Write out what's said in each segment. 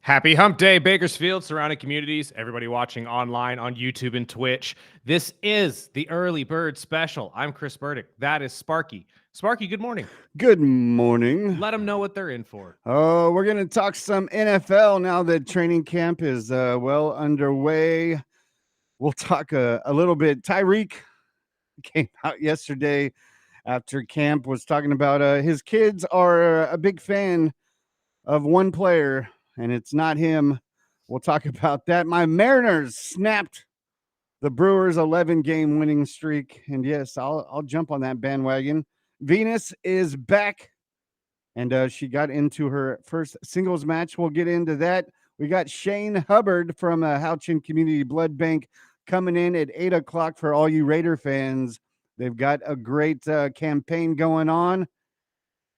Happy Hump Day, Bakersfield, surrounding communities, everybody watching online on YouTube and Twitch. This is the Early Bird Special. I'm Chris Burdick. That is Sparky. Sparky, good morning. Good morning. Let them know what they're in for. Oh, we're going to talk some NFL now that training camp is well underway. We'll talk a little bit. Tyreek came out yesterday after camp, was talking about his kids are a big fan of one player, and it's not him. We'll talk about that. My Mariners snapped the Brewers' 11-game winning streak, and yes, I'll jump on that bandwagon. Venus is back, and she got into her first singles match. We'll get into that. We got Shane Hubbard from Houchin Community Blood Bank coming in at 8 o'clock for all you Raider fans. They've got a great campaign going on.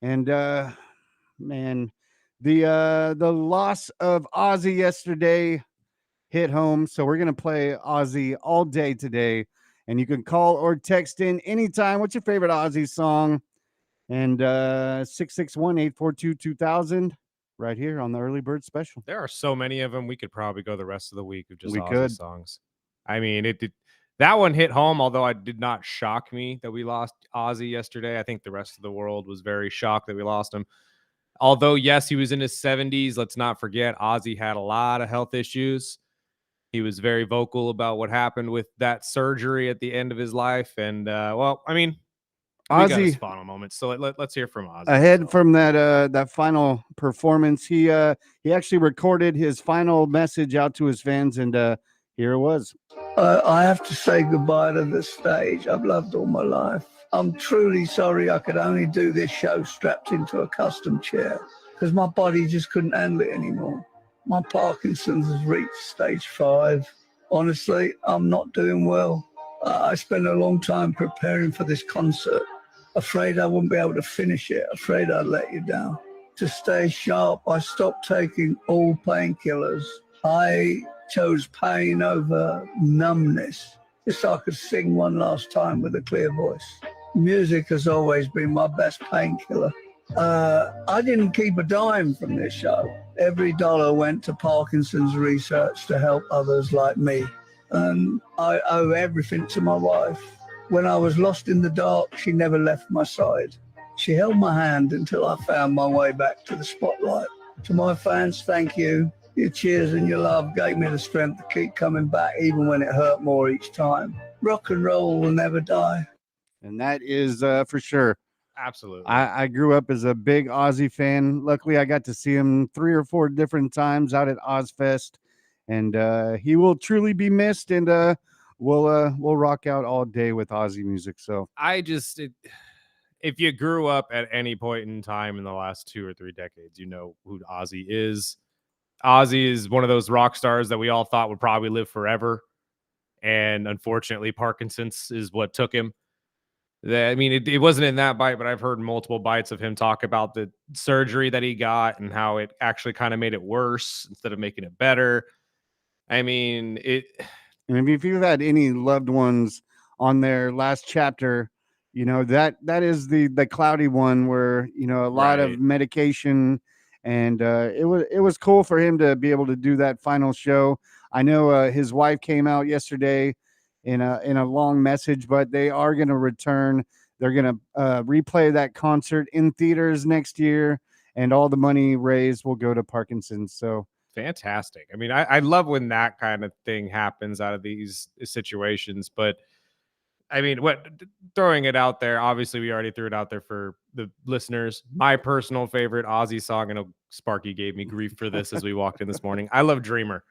And, man, the loss of Ozzy yesterday hit home. So we're going to play Ozzy all day today. And you can call or text in anytime. What's your favorite Ozzy song? And 661-842-2000 right here on the Early Bird Special. There are so many of them. We could probably go the rest of the week of just Ozzy could. songs. I mean, it did. That one hit home, although it did not shock me that we lost Ozzy yesterday. I think the rest of the world was very shocked that we lost him. Although, yes, he was in his 70s. Let's not forget, Ozzy had a lot of health issues. He was very vocal about what happened with that surgery at the end of his life. And, well, I mean, we got his final moments. So let's hear from Ozzy. Ahead from that final performance, he actually recorded his final message out to his fans, and here it was. I have to say goodbye to the stage. I've loved all my life. I'm truly sorry I could only do this show strapped into a custom chair because my body just couldn't handle it anymore. My Parkinson's has reached stage 5. Honestly, I'm not doing well. I spent a long time preparing for this concert. Afraid I wouldn't be able to finish it. Afraid I'd let you down. To stay sharp, I stopped taking all painkillers. I chose pain over numbness, just so I could sing one last time with a clear voice. Music has always been my best painkiller. I didn't keep a dime from this show. Every dollar went to Parkinson's research to help others like me. And I owe everything to my wife. When I was lost in the dark, she never left my side. She held my hand until I found my way back to the spotlight. To my fans, thank you. Your cheers and your love gave me the strength to keep coming back, even when it hurt more each time. Rock and roll will never die. And that is for sure. Absolutely. I grew up as a big Ozzy fan. Luckily, I got to see him 3 or 4 different times out at Ozfest. And he will truly be missed, and we'll rock out all day with Ozzy music. So if you grew up at any point in time in the last 2 or 3 decades, you know who Ozzy is. Ozzy is one of those rock stars that we all thought would probably live forever. And unfortunately, Parkinson's is what took him. I mean, it wasn't in that bite, but I've heard multiple bites of him talk about the surgery that he got and how it actually kind of made it worse instead of making it better. I mean, and if you've had any loved ones on their last chapter, you know, that is the cloudy one where, you know, a lot of medication, and it was cool for him to be able to do that final show. I know his wife came out yesterday in a long message, but they are going to return. They're going to replay that concert in theaters next year, and all the money raised will go to Parkinson's. So fantastic. I mean, I love when that kind of thing happens out of these situations, but I mean, throwing it out there, obviously we already threw it out there for the listeners. My personal favorite Ozzy song, and Sparky gave me grief for this as we walked in this morning. I love Dreamer.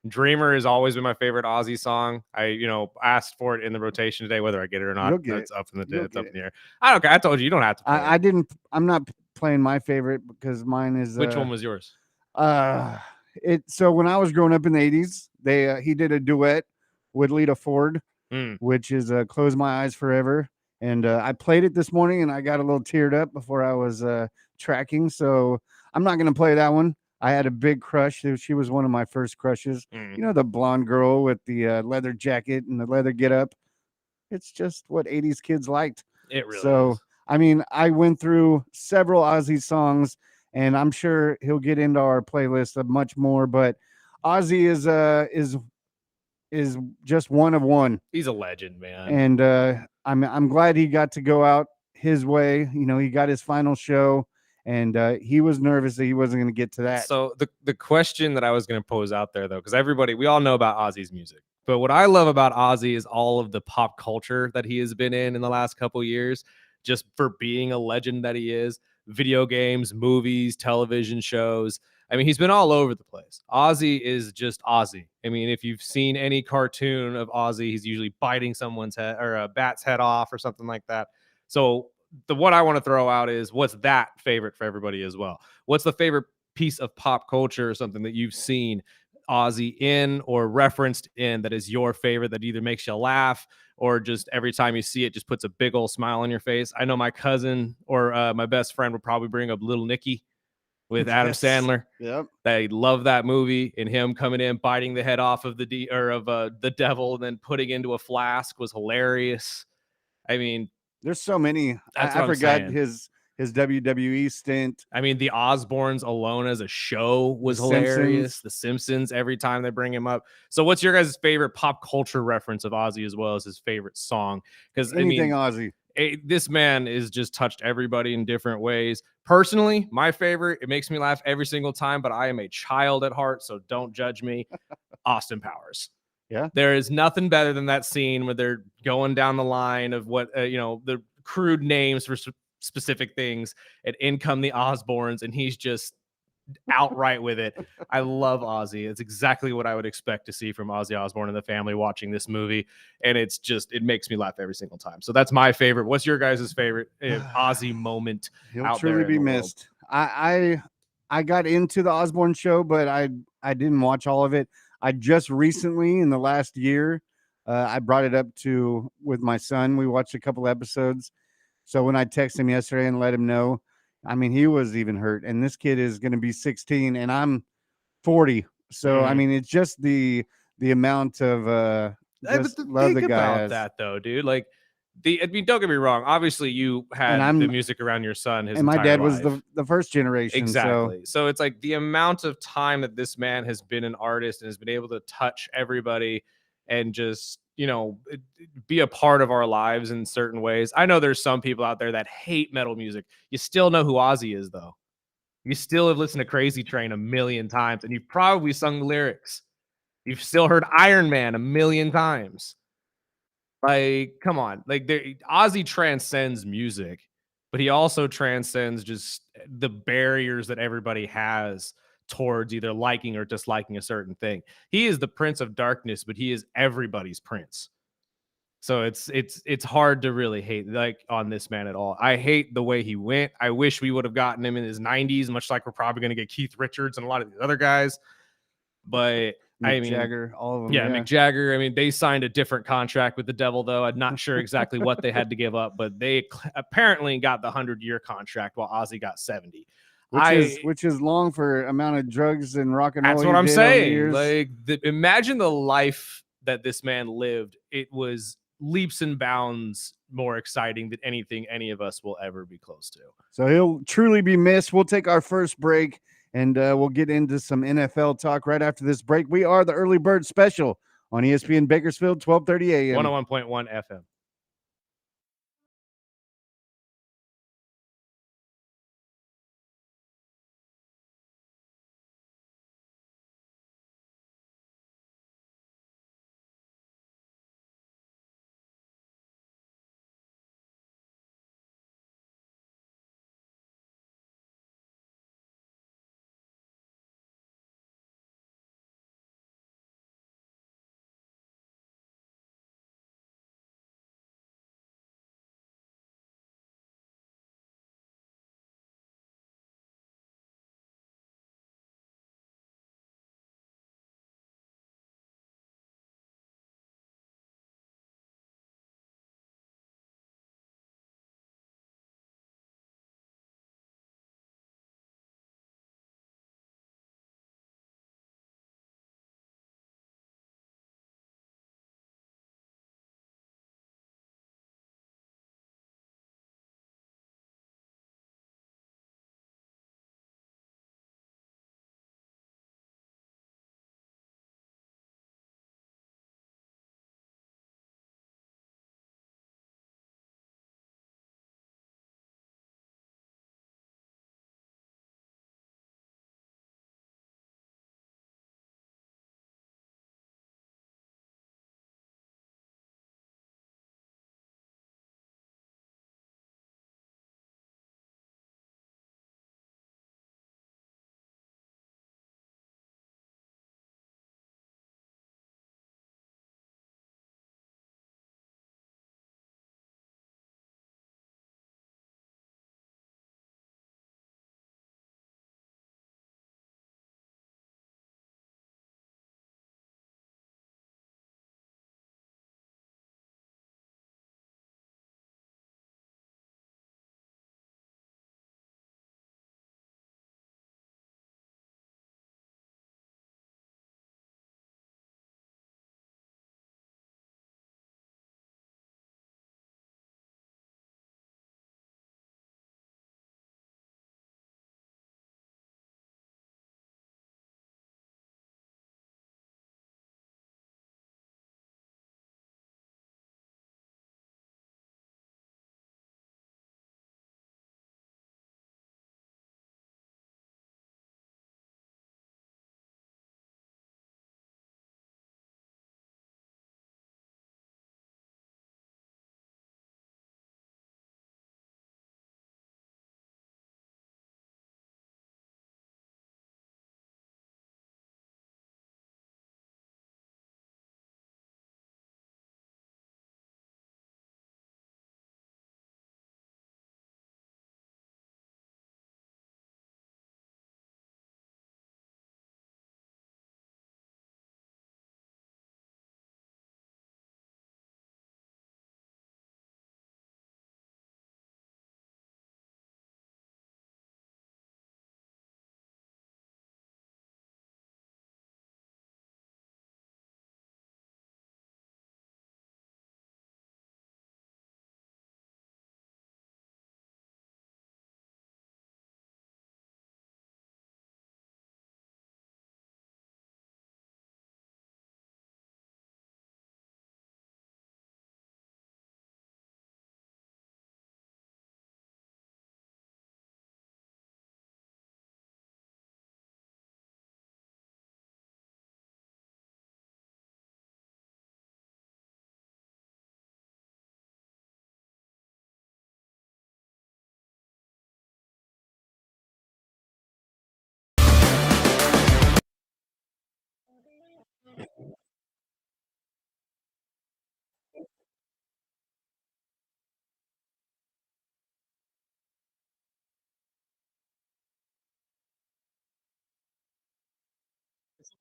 Dreamer has always been my favorite Ozzy song. I, asked for it in the rotation today, whether I get it or not. That's up in the air. I don't care. I told you don't have to play I'm not playing my favorite because mine is which one was yours? So when I was growing up in the 80s, he did a duet with Lita Ford, which is Close My Eyes Forever. And I played it this morning, and I got a little teared up before I was tracking. So I'm not going to play that one. I had a big crush. She was one of my first crushes. You know, the blonde girl with the leather jacket and the leather getup. It's just what 80s kids liked. It really is. I mean, I went through several Ozzy songs, and I'm sure he'll get into our playlist of much more. But Ozzy is just one of one, He's a legend, man. and I'm glad he got to go out his way. You know, he got his final show, and he was nervous that he wasn't going to get to that. So the question that I was going to pose out there, though, because we all know about Ozzy's music, but what I love about Ozzy is all of the pop culture that he has been in the last couple years, just for being a legend that he is. Video games, movies, television shows. I mean, he's been all over the place. Ozzy is just Ozzy. I mean, if you've seen any cartoon of Ozzy, he's usually biting someone's head or a bat's head off or something like that. So the what I want to throw out is, what's that favorite for everybody as well? What's the favorite piece of pop culture or something that you've seen Ozzy in or referenced in that is your favorite, that either makes you laugh or just every time you see it just puts a big old smile on your face? I know my cousin or my best friend would probably bring up Little Nicky with Adam Yes. Sandler. Yep. They love that movie, and him coming in biting the head off of the devil and then putting into a flask was hilarious. I mean, There's so many. that's I what I'm forgot saying. his WWE stint. I mean, the Osbournes alone as a show was The hilarious. Simpsons. The Simpsons, every time they bring him up. So, what's your guys' favorite pop culture reference of Ozzy as well as his favorite song? Because I Anything mean, Ozzy. this man is just touched everybody in different ways. Personally, my favorite, it makes me laugh every single time, but I am a child at heart, so don't judge me. Austin Powers. Yeah. There is nothing better than that scene where they're going down the line of what the crude names for specific things, and in come the Osbournes, and he's just outright with it. I love Ozzy. It's exactly what I would expect to see from Ozzy Osbourne and the family watching this movie, and it makes me laugh every single time. So that's my favorite. What's your guys' favorite Ozzy moment He'll out truly there in be the world? missed. I got into the Osborne show, but I didn't watch all of it. I just recently, in the last year, I brought it up to with my son. We watched a couple episodes. So when I texted him yesterday and let him know, I mean, he was even hurt. And this kid is going to be 16, and I'm 40. So I mean, it's just the amount of just love the Think guy about has. that though, dude. Like I mean, don't get me wrong. Obviously, you And had the music around your son his my entire dad was life. the first generation. Exactly. So it's like the amount of time that this man has been an artist and has been able to touch everybody and just, be a part of our lives in certain ways. I know there's some people out there that hate metal music. You still know who Ozzy is, though. You still have listened to Crazy Train a million times, and you've probably sung the lyrics. You've still heard Iron Man a million times. Like, come on. Like, Ozzy transcends music, but he also transcends just the barriers that everybody has towards either liking or disliking a certain thing. He is the Prince of Darkness, but he is everybody's prince. So it's hard to really hate like on this man at all. I hate the way he went. I wish we would have gotten him in his 90s, much like we're probably going to get Keith Richards and a lot of the other guys. But I Mick mean, Jagger, all of them. yeah, Mick Jagger. I mean, they signed a different contract with the devil, though. I'm not sure exactly what they had to give up, but they apparently got the 100-year contract while Ozzy got 70. Which is long for amount of drugs and rock and roll. That's what he I'm did over the saying. years. Like, imagine the life that this man lived. It was leaps and bounds more exciting than anything any of us will ever be close to. So he'll truly be missed. We'll take our first break, and we'll get into some NFL talk right after this break. We are the Early Bird Special on ESPN Bakersfield, 12:30 a.m. 101.1 FM.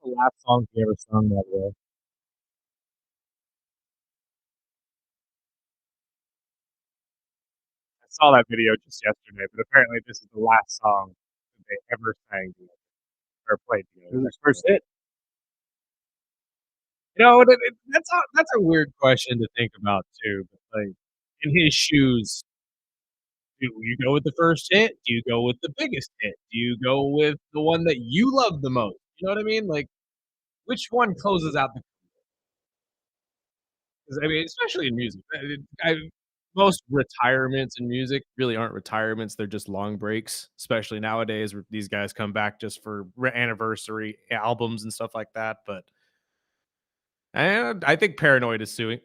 The last song he ever sung, by the way. I saw that video just yesterday, but apparently this is the last song that they ever sang together or played It was together. his first hit. That's a weird question to think about too. But like in his shoes, do you go with the first hit? Do you go with the biggest hit? Do you go with the one that you love the most? You know what I mean? Like which one closes out the 'cause, I mean, especially in music. Most retirements in music really aren't retirements, they're just long breaks, especially nowadays where these guys come back just for anniversary albums and stuff like that, but and I think Paranoid is I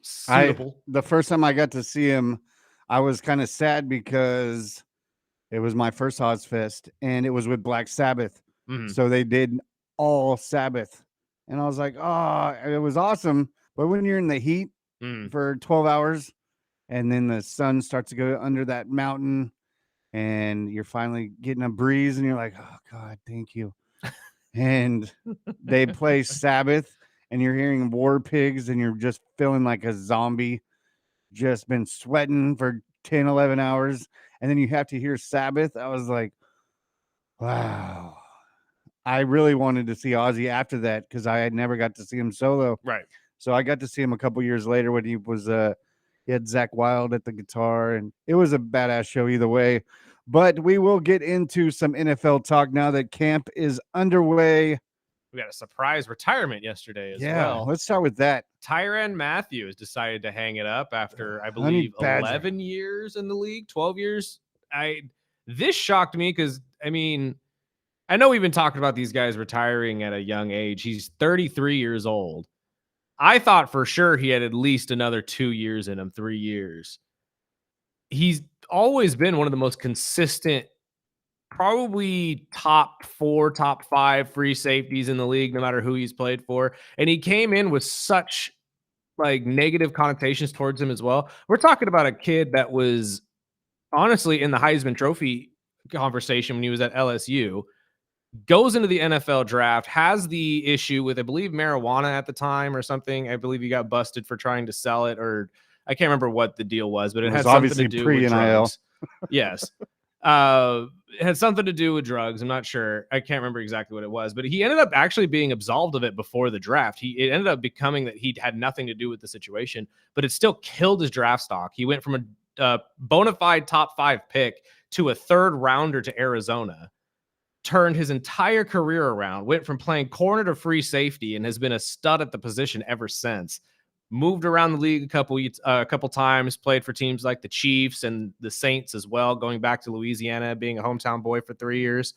suitable. the first time I got to see him, I was kind of sad because it was my first Ozfest and it was with Black Sabbath. Mhm, So they did all Sabbath. And I was like, oh, it was awesome. But when you're in the heat mhm. for 12 hours and then the sun starts to go under that mountain and you're finally getting a breeze and you're like, oh, God, thank you. And they play Sabbath and you're hearing War Pigs and you're just feeling like a zombie, just been sweating for 10, 11 hours. And then you have to hear Sabbath. I was like, wow. I really wanted to see Ozzy after that because I had never got to see him solo. Right. So I got to see him a couple years later when he had Zach Wild at the guitar, and it was a badass show either way. But we will get into some NFL talk now that camp is underway. We got a surprise retirement yesterday as Yeah, well. let's start with that. Tyrann Matthew has decided to hang it up after, I Honey believe, Badger. 11 years in the league, 12 years. This shocked me because, I mean, I know we've been talking about these guys retiring at a young age. He's 33 years old. I thought for sure he had at least another 2 years in him, 3 years. He's always been one of the most consistent, probably top 4, top 5 free safeties in the league, no matter who he's played for. And he came in with such like negative connotations towards him as well. We're talking about a kid that was honestly in the Heisman Trophy conversation when he was at LSU, goes into the NFL draft, has the issue with, I believe, marijuana at the time or something. I believe he got busted for trying to sell it, or I can't remember what the deal was, but It it was had something to obviously do with pre-NIL. drugs. Yes. It had something to do with drugs. I'm not sure. I can't remember exactly what it was, but he ended up actually being absolved of it before the draft. It ended up becoming that he had nothing to do with the situation, but it still killed his draft stock. He went from a bona fide top 5 pick to a third rounder to Arizona, turned his entire career around, went from playing corner to free safety, and has been a stud at the position ever since. Moved around the league a couple times, played for teams like the Chiefs and the Saints as well, going back to Louisiana, being a hometown boy for 3 years.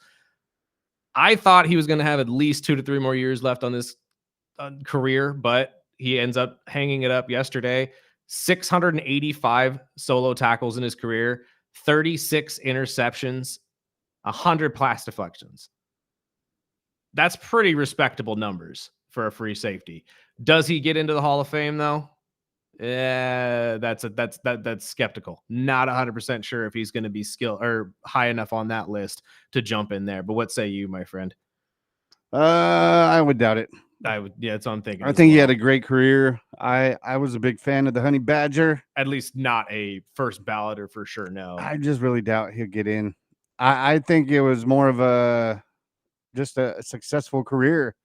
I thought he was going to have at least 2 to 3 more years left on this career, but he ends up hanging it up yesterday. 685 solo tackles in his career, 36 interceptions, 100 pass deflections. That's pretty respectable numbers for a free safety. Does he get into the Hall of Fame though? That's skeptical. Not 100% sure if he's going to be skilled or high enough on that list to jump in there. But what say you, my friend? I would doubt it. Yeah, that's what I'm thinking. I think he had a great career. I was a big fan of the Honey Badger. At least not a first balloter for sure. No, I just really doubt he'll get in. I think it was more of just a successful career.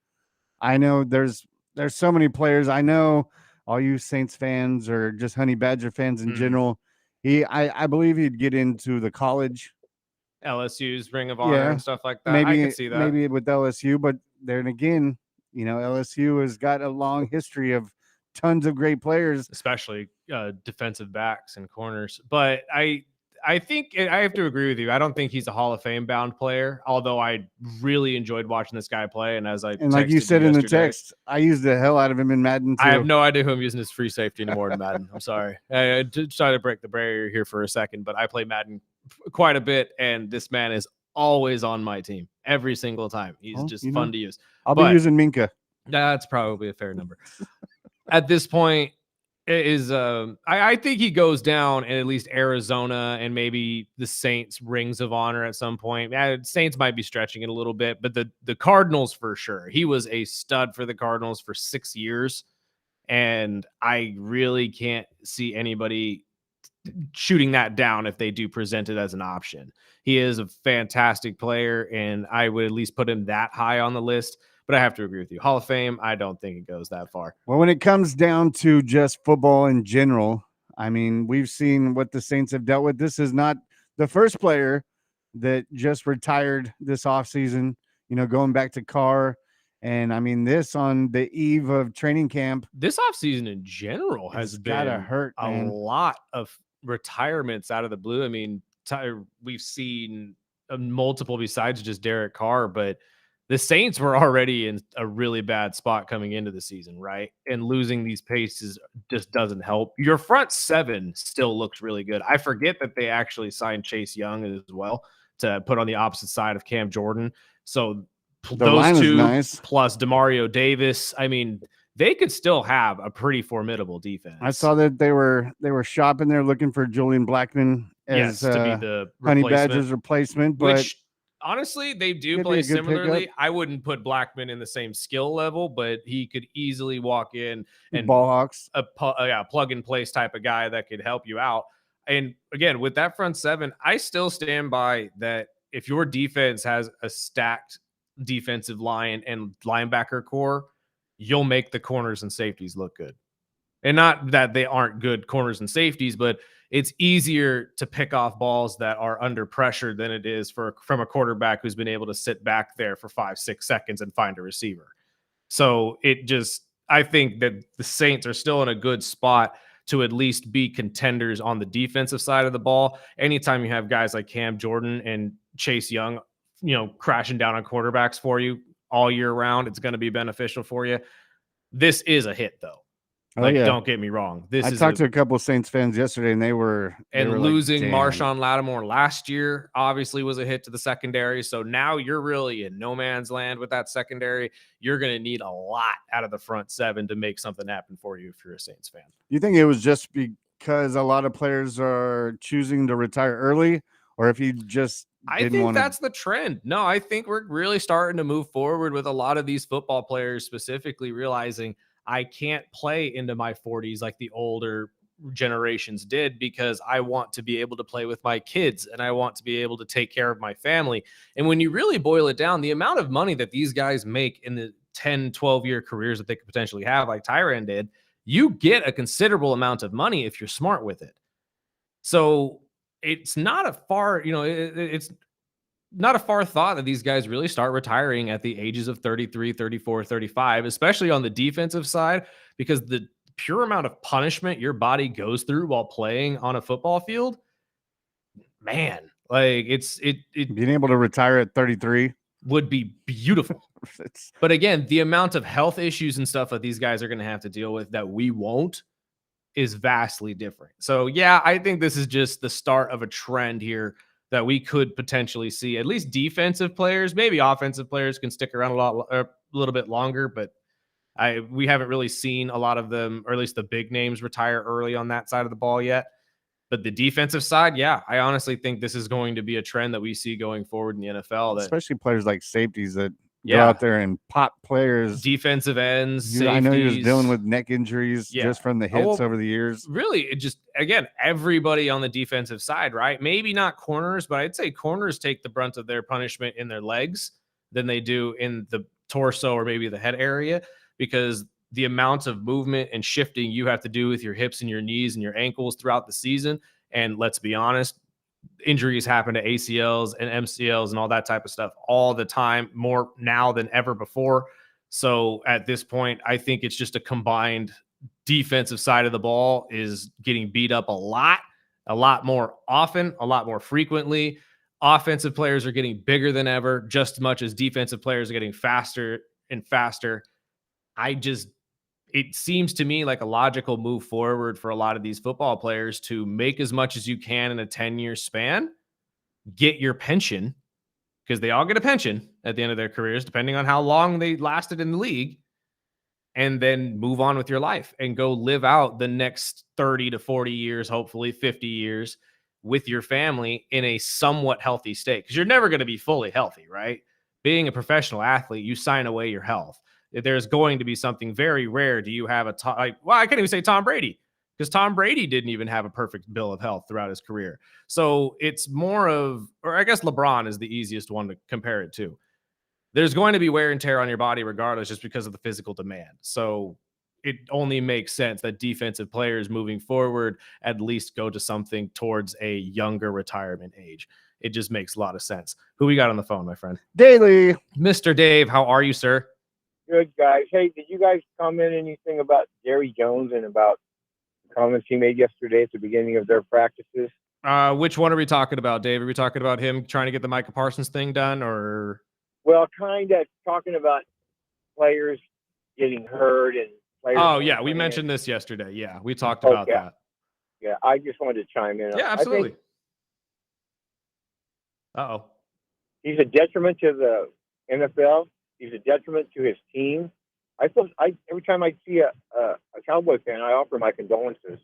I know there's so many players. I know all you Saints fans or just Honey Badger fans in general. I believe he'd get into the college. LSU's Ring of Honor Yeah, and stuff like that. I could see that. maybe with LSU, but then again, LSU has got a long history of tons of great players, especially defensive backs and corners. But I think I have to agree with you. I don't think he's a Hall of Fame bound player, although I really enjoyed watching this guy play. And as I and like you said in the text, I used the hell out of him in Madden too. I have no idea who I'm using as free safety anymore in Madden. I'm sorry. I did try to break the barrier here for a second, but I play Madden quite a bit, and this man is always on my team every single time. He's just fun to use. I'll be using Minka. That's probably a fair number. At this point, I think he goes down in at least Arizona and maybe the Saints rings of honor at some point. Saints might be stretching it a little bit, but the Cardinals for sure. He was a stud for the Cardinals for 6 years, and I really can't see anybody shooting that down if they do present it as an option. He is a fantastic player, and I would at least put him that high on the list. But I have to agree with you. Hall of Fame, I don't think it goes that far. Well, when it comes down to just football in general, I mean, we've seen what the Saints have dealt with. This is not the first player that just retired this offseason, going back to Carr. And I mean, this on the eve of training camp. This offseason in general has gotta been hurt, a man. lot of retirements out of the blue. I mean, we've seen multiple besides just Derek Carr, but the Saints were already in a really bad spot coming into the season, right? And losing these paces just doesn't help. Your front seven still looks really good. I forget that they actually signed Chase Young as well to put on the opposite side of Cam Jordan. So The line those is two nice. plus Demario Davis, I mean, they could still have a pretty formidable defense. I saw that they were shopping there looking for Julian Blackman as to be the Honey replacement, Badger's replacement, but which honestly they do could be play a good similarly. pickup. I wouldn't put Blackman in the same skill level, but he could easily walk in and Ball Hawks. a plug and place type of guy that could help you out. And again, with that front seven, I still stand by that. If your defense has a stacked defensive line and linebacker core, you'll make the corners and safeties look good. And not that they aren't good corners and safeties, but it's easier to pick off balls that are under pressure than it is from a quarterback who's been able to sit back there for 5-6 seconds and find a receiver. So I think that the Saints are still in a good spot to at least be contenders on the defensive side of the ball. Anytime you have guys like Cam Jordan and Chase Young, crashing down on quarterbacks for you all year round, it's going to be beneficial for you. This is a hit, though. Don't get me wrong. I talked to a couple of Saints fans yesterday, and they were losing like, Marshawn Lattimore last year obviously was a hit to the secondary. So now you're really in no man's land with that secondary. You're going to need a lot out of the front seven to make something happen for you if you're a Saints fan. You think it was just because a lot of players are choosing to retire early, or if you just I think that's the trend. No, I think we're really starting to move forward with a lot of these football players specifically realizing I can't play into my 40s like the older generations did, because I want to be able to play with my kids and I want to be able to take care of my family. And when you really boil it down, the amount of money that these guys make in the 10, 12-year careers that they could potentially have, like Tyrann did, you get a considerable amount of money if you're smart with it. So it's not a far, it's not a far thought that these guys really start retiring at the ages of 33, 34, 35, especially on the defensive side, because the pure amount of punishment your body goes through while playing on a football field, man, like being able to retire at 33 would be beautiful. But again, the amount of health issues and stuff that these guys are going to have to deal with that we won't is vastly different. So yeah, I think this is just the start of a trend here that we could potentially see. At least defensive players, maybe offensive players can stick around a little bit longer, but we haven't really seen a lot of them, or at least the big names, retire early on that side of the ball yet. But the defensive side, yeah, I honestly think this is going to be a trend that we see going forward in the NFL. Especially players like safeties that go out there and pop players. Defensive ends, safeties. I know he was dealing with neck injuries just from the hits over the years. Really, it just, again, everybody on the defensive side, right? Maybe not corners, but I'd say corners take the brunt of their punishment in their legs than they do in the torso or maybe the head area, because the amount of movement and shifting you have to do with your hips and your knees and your ankles throughout the season. And let's be honest, injuries happen to ACLs and MCLs and all that type of stuff all the time, more now than ever before. So at this point, I think it's just a combined defensive side of the ball is getting beat up a lot more often, a lot more frequently. Offensive players are getting bigger than ever, just as much as defensive players are getting faster and faster. It seems to me like a logical move forward for a lot of these football players to make as much as you can in a 10-year span, get your pension, because they all get a pension at the end of their careers, depending on how long they lasted in the league, and then move on with your life and go live out the next 30 to 40 years, hopefully 50 years with your family in a somewhat healthy state. Because you're never going to be fully healthy, right? Being a professional athlete, you sign away your health. There's going to be something very rare. Do you have I can't even say Tom Brady, because Tom Brady didn't even have a perfect bill of health throughout his career. So it's more of, or I guess LeBron is the easiest one to compare it to. There's going to be wear and tear on your body regardless, just because of the physical demand. So it only makes sense that defensive players moving forward at least go to something towards a younger retirement age. It just makes a lot of sense. Who we got on the phone, my friend? Daily. Mr. Dave, how are you, sir? Good, guys. Hey, did you guys comment anything about Jerry Jones and about comments he made yesterday at the beginning of their practices? Which one are we talking about, Dave? Are we talking about him trying to get the Micah Parsons thing done, or? Well, kind of talking about players getting hurt and players. Oh, yeah, we mentioned this yesterday. Yeah, we talked about that. Yeah, I just wanted to chime in. Yeah, absolutely. I think Uh-oh. he's a detriment to the NFL. He's a detriment to his team. Every time I see a Cowboy fan, I offer my condolences.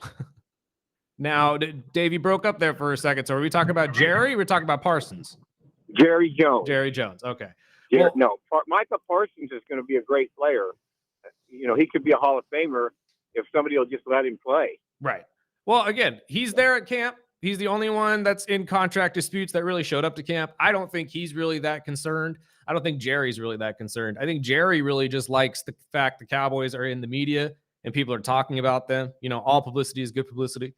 Now, Dave, you broke up there for a second. So are we talking about Jerry? We're talking about Parsons. Jerry Jones. Jerry Jones. Okay. Micah Parsons is going to be a great player. You know, he could be a Hall of Famer if somebody will just let him play. Right. Well, again, he's there at camp. He's the only one that's in contract disputes that really showed up to camp. I don't think he's really that concerned. I don't think Jerry's really that concerned. I think Jerry really just likes the fact the Cowboys are in the media and people are talking about them. You know, all publicity is good publicity.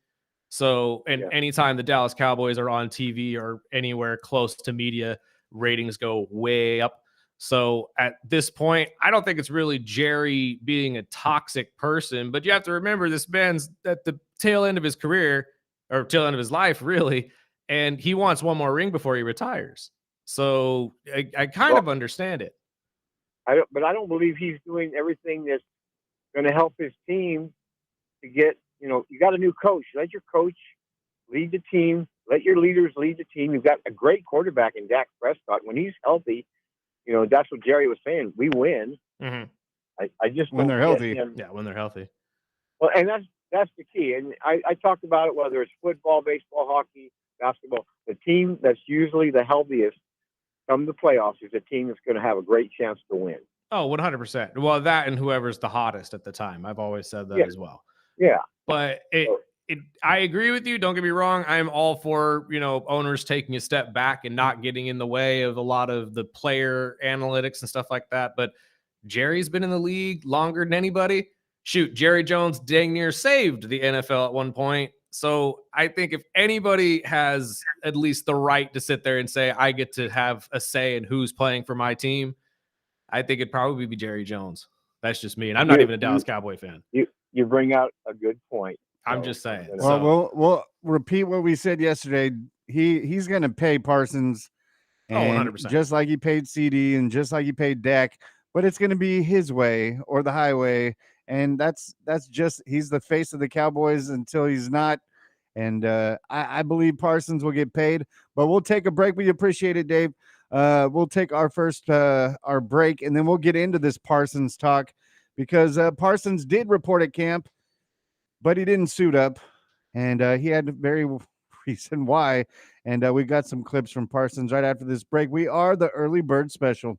So, anytime the Dallas Cowboys are on TV or anywhere close to media, ratings go way up. So at this point, I don't think it's really Jerry being a toxic person, but you have to remember this man's at the tail end of his career, or tail end of his life, really, and he wants one more ring before he retires. So I kind of understand it. But I don't believe he's doing everything that's going to help his team to get. You know, you got a new coach. Let your coach lead the team. Let your leaders lead the team. You've got a great quarterback in Dak Prescott. When he's healthy, you know, that's what Jerry was saying. We win. Mm-hmm. I just when they're healthy. Yeah, when they're healthy. Well, and that's the key. And I talked about it, whether it's football, baseball, hockey, basketball. The team that's usually the healthiest come the playoffs is a team that's going to have a great chance to win. Oh, 100%. Well, that and whoever's the hottest at the time. I've always said that as well. Yeah. But I agree with you. Don't get me wrong. I'm all for, you know, owners taking a step back and not getting in the way of a lot of the player analytics and stuff like that. But Jerry's been in the league longer than anybody. Shoot, Jerry Jones dang near saved the NFL at one point. So I think if anybody has at least the right to sit there and say, I get to have a say in who's playing for my team, I think it'd probably be Jerry Jones. That's just me. And I'm not even a Dallas Cowboy fan. You bring out a good point. I'm just saying. Well, we'll repeat what we said yesterday. He's going to pay Parsons, and 100%. just like he paid CD and just like he paid Dak, but it's going to be his way or the highway, and that's just he's the face of the Cowboys until he's not. And I believe Parsons will get paid, but we'll take a break. We appreciate it, Dave. We'll take our first our break, and then we'll get into this Parsons talk because Parsons did report at camp, but he didn't suit up, and he had a very reason why. And we got some clips from Parsons right after this break. We are the Early Bird Special.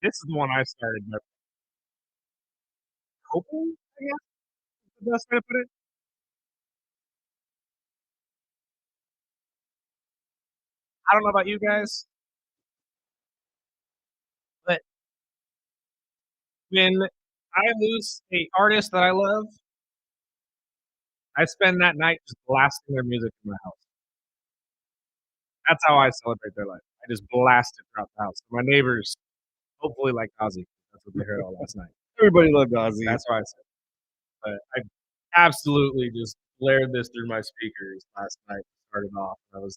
This is the one I started hoping, I guess, is the best way to put it. I don't know about you guys, but when I lose a artist that I love, I spend that night just blasting their music in my house. That's how I celebrate their life. I just blast it throughout the house. My neighbors hopefully like Ozzy. That's what they heard all last night. Everybody loved Ozzy. That's why I said. But I absolutely just blared this through my speakers last night. Started off. I was,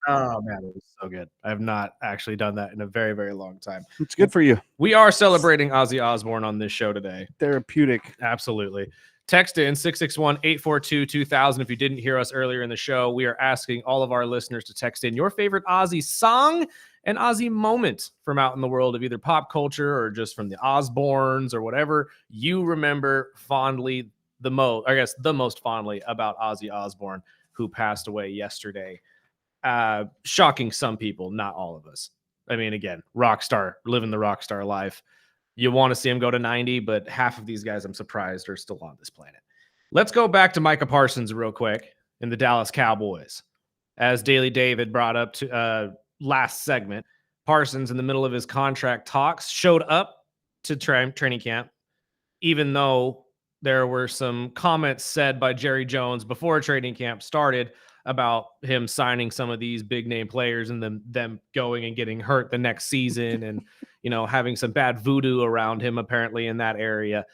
oh man, it was so good. I have not actually done that in a very, very long time. It's good for you. We are celebrating Ozzy Osbourne on this show today. Therapeutic. Absolutely. Text in 661-842-2000. If you didn't hear us earlier in the show, we are asking all of our listeners to text in your favorite Ozzy song and Ozzy moment from out in the world of either pop culture or just from the Osbournes or whatever you remember fondly the most fondly about Ozzy Osbourne, who passed away yesterday. Shocking some people, not all of us. I mean, again, rock star, living the rock star life. You want to see him go to 90, but half of these guys, I'm surprised, are still on this planet. Let's go back to Micah Parsons real quick in the Dallas Cowboys. As Daily David brought up to last segment, Parsons, in the middle of his contract talks, showed up to training camp, even though there were some comments said by Jerry Jones before training camp started about him signing some of these big name players and them going and getting hurt the next season and, having some bad voodoo around him apparently in that area.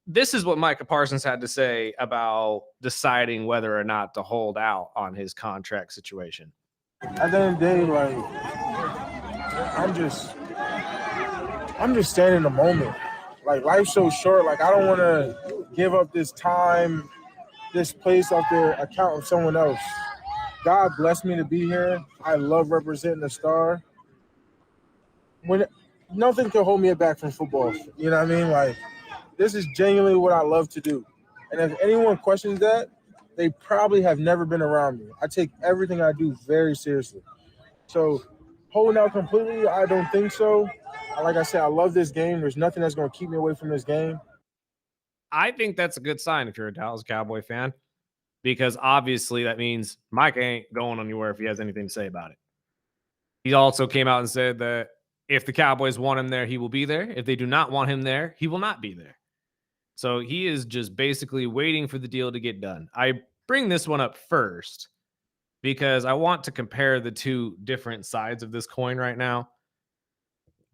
This is what Micah Parsons had to say about deciding whether or not to hold out on his contract situation. At the end of the day, like, I'm just staying in the moment. Like, life's so short. Like, I don't want to give up this time, this place off the account of someone else. God blessed me to be here. I love representing the Star. When nothing can hold me back from football. You know what I mean? Like, this is genuinely what I love to do. And if anyone questions that, they probably have never been around me. I take everything I do very seriously. So holding out completely, I don't think so. Like I said, I love this game. There's nothing that's going to keep me away from this game. I think that's a good sign if you're a Dallas Cowboy fan, because obviously that means Mike ain't going anywhere if he has anything to say about it. He also came out and said that if the Cowboys want him there, he will be there. If they do not want him there, he will not be there. So he is just basically waiting for the deal to get done. I bring this one up first because I want to compare the two different sides of this coin right now.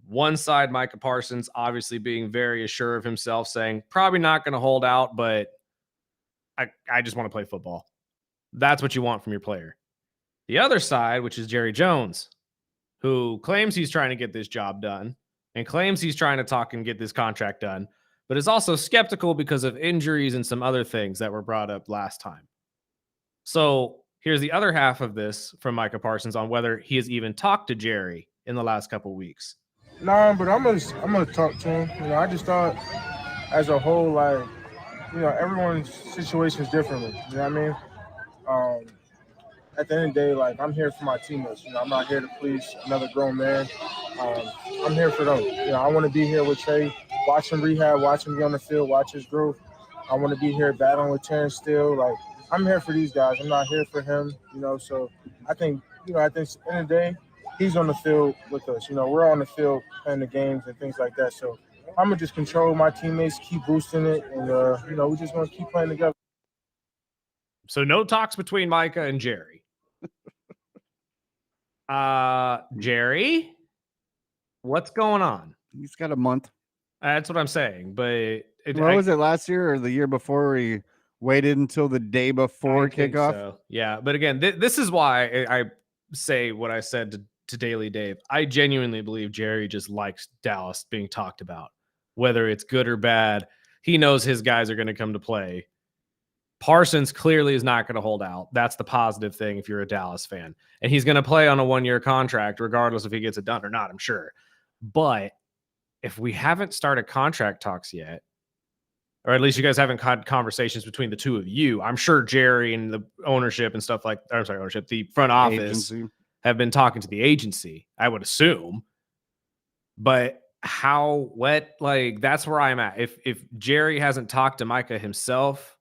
One side, Micah Parsons, obviously being very assured of himself, saying, probably not going to hold out, but I just want to play football. That's what you want from your player. The other side, which is Jerry Jones, who claims he's trying to get this job done and claims he's trying to talk and get this contract done, but is also skeptical because of injuries and some other things that were brought up last time. So here's the other half of this from Micah Parsons on whether he has even talked to Jerry in the last couple of weeks. Nah, but I'm gonna talk to him. I just thought as a whole, like, everyone's situation is differently. You know what I mean? At the end of the day, like, I'm here for my teammates. I'm not here to please another grown man. I'm here for them. I want to be here with Trey, watch him rehab, watch him be on the field, watch his growth. I want to be here battling with Terrence Steele. Like, I'm here for these guys. I'm not here for him. So I think, at the end of the day, he's on the field with us. We're on the field playing the games and things like that. So I'm going to just control my teammates, keep boosting it, and, we just want to keep playing together. So no talks between Micah and Jerry. Jerry, what's going on? He's got a month. That's what I'm saying. But was it last year or the year before where he waited until the day before kickoff? So. Yeah. But again, this is why I say what I said to Daily Dave. I genuinely believe Jerry just likes Dallas being talked about, whether it's good or bad. He knows his guys are going to come to play. Parsons clearly is not going to hold out. That's the positive thing if you're a Dallas fan. And he's going to play on a one-year contract regardless if he gets it done or not, I'm sure. But if we haven't started contract talks yet, or at least you guys haven't had conversations between the two of you, I'm sure Jerry and the ownership and stuff like, the front office have been talking to the agency, I would assume. But that's where I'm at. If Jerry hasn't talked to Micah himself,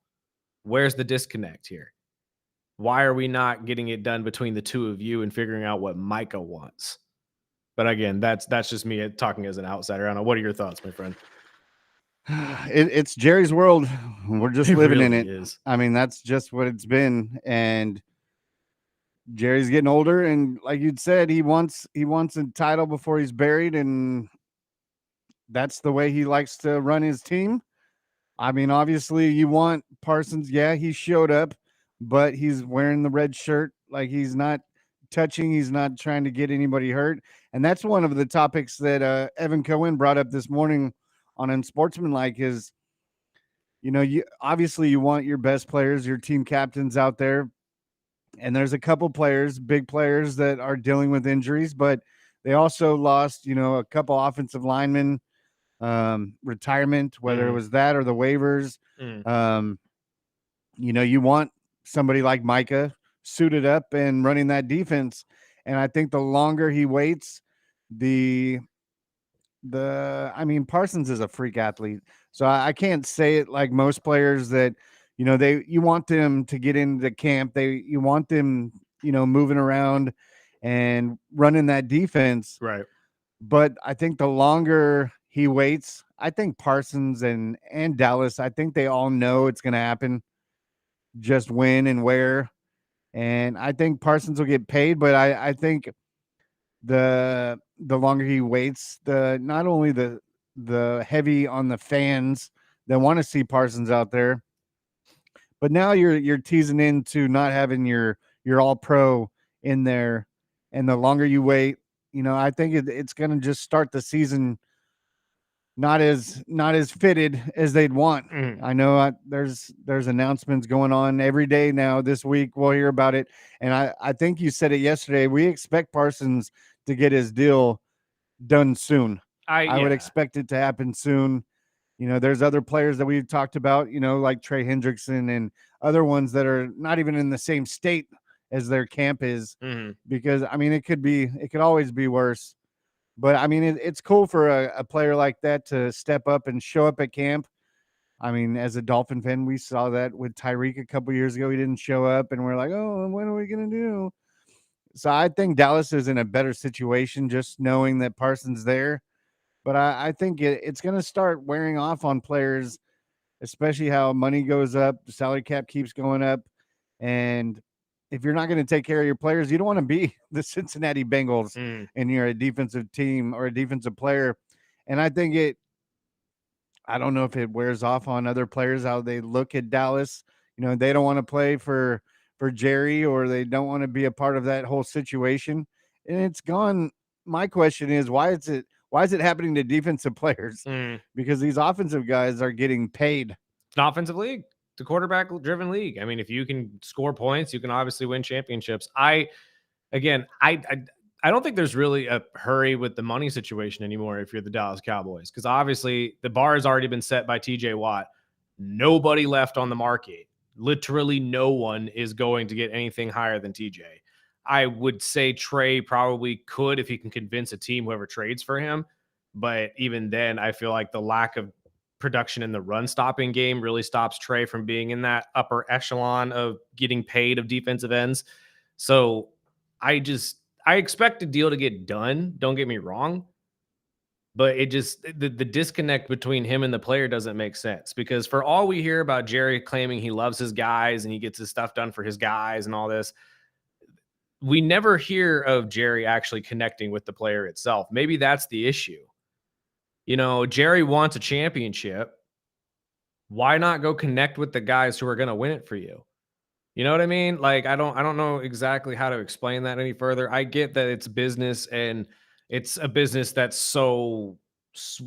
where's the disconnect here? Why are we not getting it done between the two of you and figuring out what Micah wants? But again, that's just me talking as an outsider. I don't know. What are your thoughts, my friend? It's Jerry's world. We're just It living in really it. is. I mean, that's just what it's been. And Jerry's getting older, and like you'd said, he wants a title before he's buried, and that's the way he likes to run his team. I mean, obviously, you want Parsons. Yeah, he showed up, but he's wearing the red shirt. Like, he's not touching. He's not trying to get anybody hurt. And that's one of the topics that Evan Cohen brought up this morning on Unsportsmanlike is, you obviously you want your best players, your team captains out there. And there's a couple players, big players that are dealing with injuries, but they also lost, a couple offensive linemen, retirement, whether it was that or the waivers. Um, you want somebody like Micah suited up and running that defense. And I think the longer he waits, I mean, Parsons is a freak athlete. So I can't say it like most players that, you want them to get into camp. You want them, moving around and running that defense. Right. But I think the longer he waits, I think Parsons and Dallas, I think they all know it's going to happen. Just when and where. And I think Parsons will get paid, but I think the longer he waits, not only the heavy on the fans that want to see Parsons out there, but now you're teasing into not having your all pro in there. And the longer you wait, I think it's going to just start the season not as fitted as they'd want. I know there's announcements going on every day now. This week we'll hear about it, and I think you said it yesterday. We expect Parsons to get his deal done soon. I would expect it to happen soon. There's other players that we've talked about, like Trey Hendrickson and other ones that are not even in the same state as their camp is, because I mean it could always be worse. But I mean, it's cool for a player like that to step up and show up at camp. I mean, as a Dolphin fan, we saw that with Tyreek a couple years ago. He didn't show up, and we're like, oh, what are we going to do? So I think Dallas is in a better situation just knowing that Parsons there. But I think it's going to start wearing off on players, especially how money goes up, the salary cap keeps going up. And if you're not going to take care of your players, you don't want to be the Cincinnati Bengals and you're a defensive team or a defensive player. And I think I don't know if it wears off on other players, how they look at Dallas. They don't want to play for Jerry, or they don't want to be a part of that whole situation. And it's gone. My question is, why is it happening to defensive players? Because these offensive guys are getting paid. It's an offensive league. It's a quarterback-driven league. I mean, if you can score points, you can obviously win championships. I don't think there's really a hurry with the money situation anymore if you're the Dallas Cowboys, because obviously the bar has already been set by TJ Watt. Nobody left on the market. Literally no one is going to get anything higher than TJ. I would say Trey probably could if he can convince a team, whoever trades for him. But even then, I feel like the lack of production in the run stopping game really stops Trey from being in that upper echelon of getting paid of defensive ends. So I expect a deal to get done. Don't get me wrong. But it just, the disconnect between him and the player doesn't make sense, because for all we hear about Jerry claiming he loves his guys and he gets his stuff done for his guys and all this, we never hear of Jerry actually connecting with the player itself. Maybe that's the issue. Jerry wants a championship. Why not go connect with the guys who are going to win it for you? You know what I mean? Like, I don't know exactly how to explain that any further. I get that it's business, and it's a business that's so,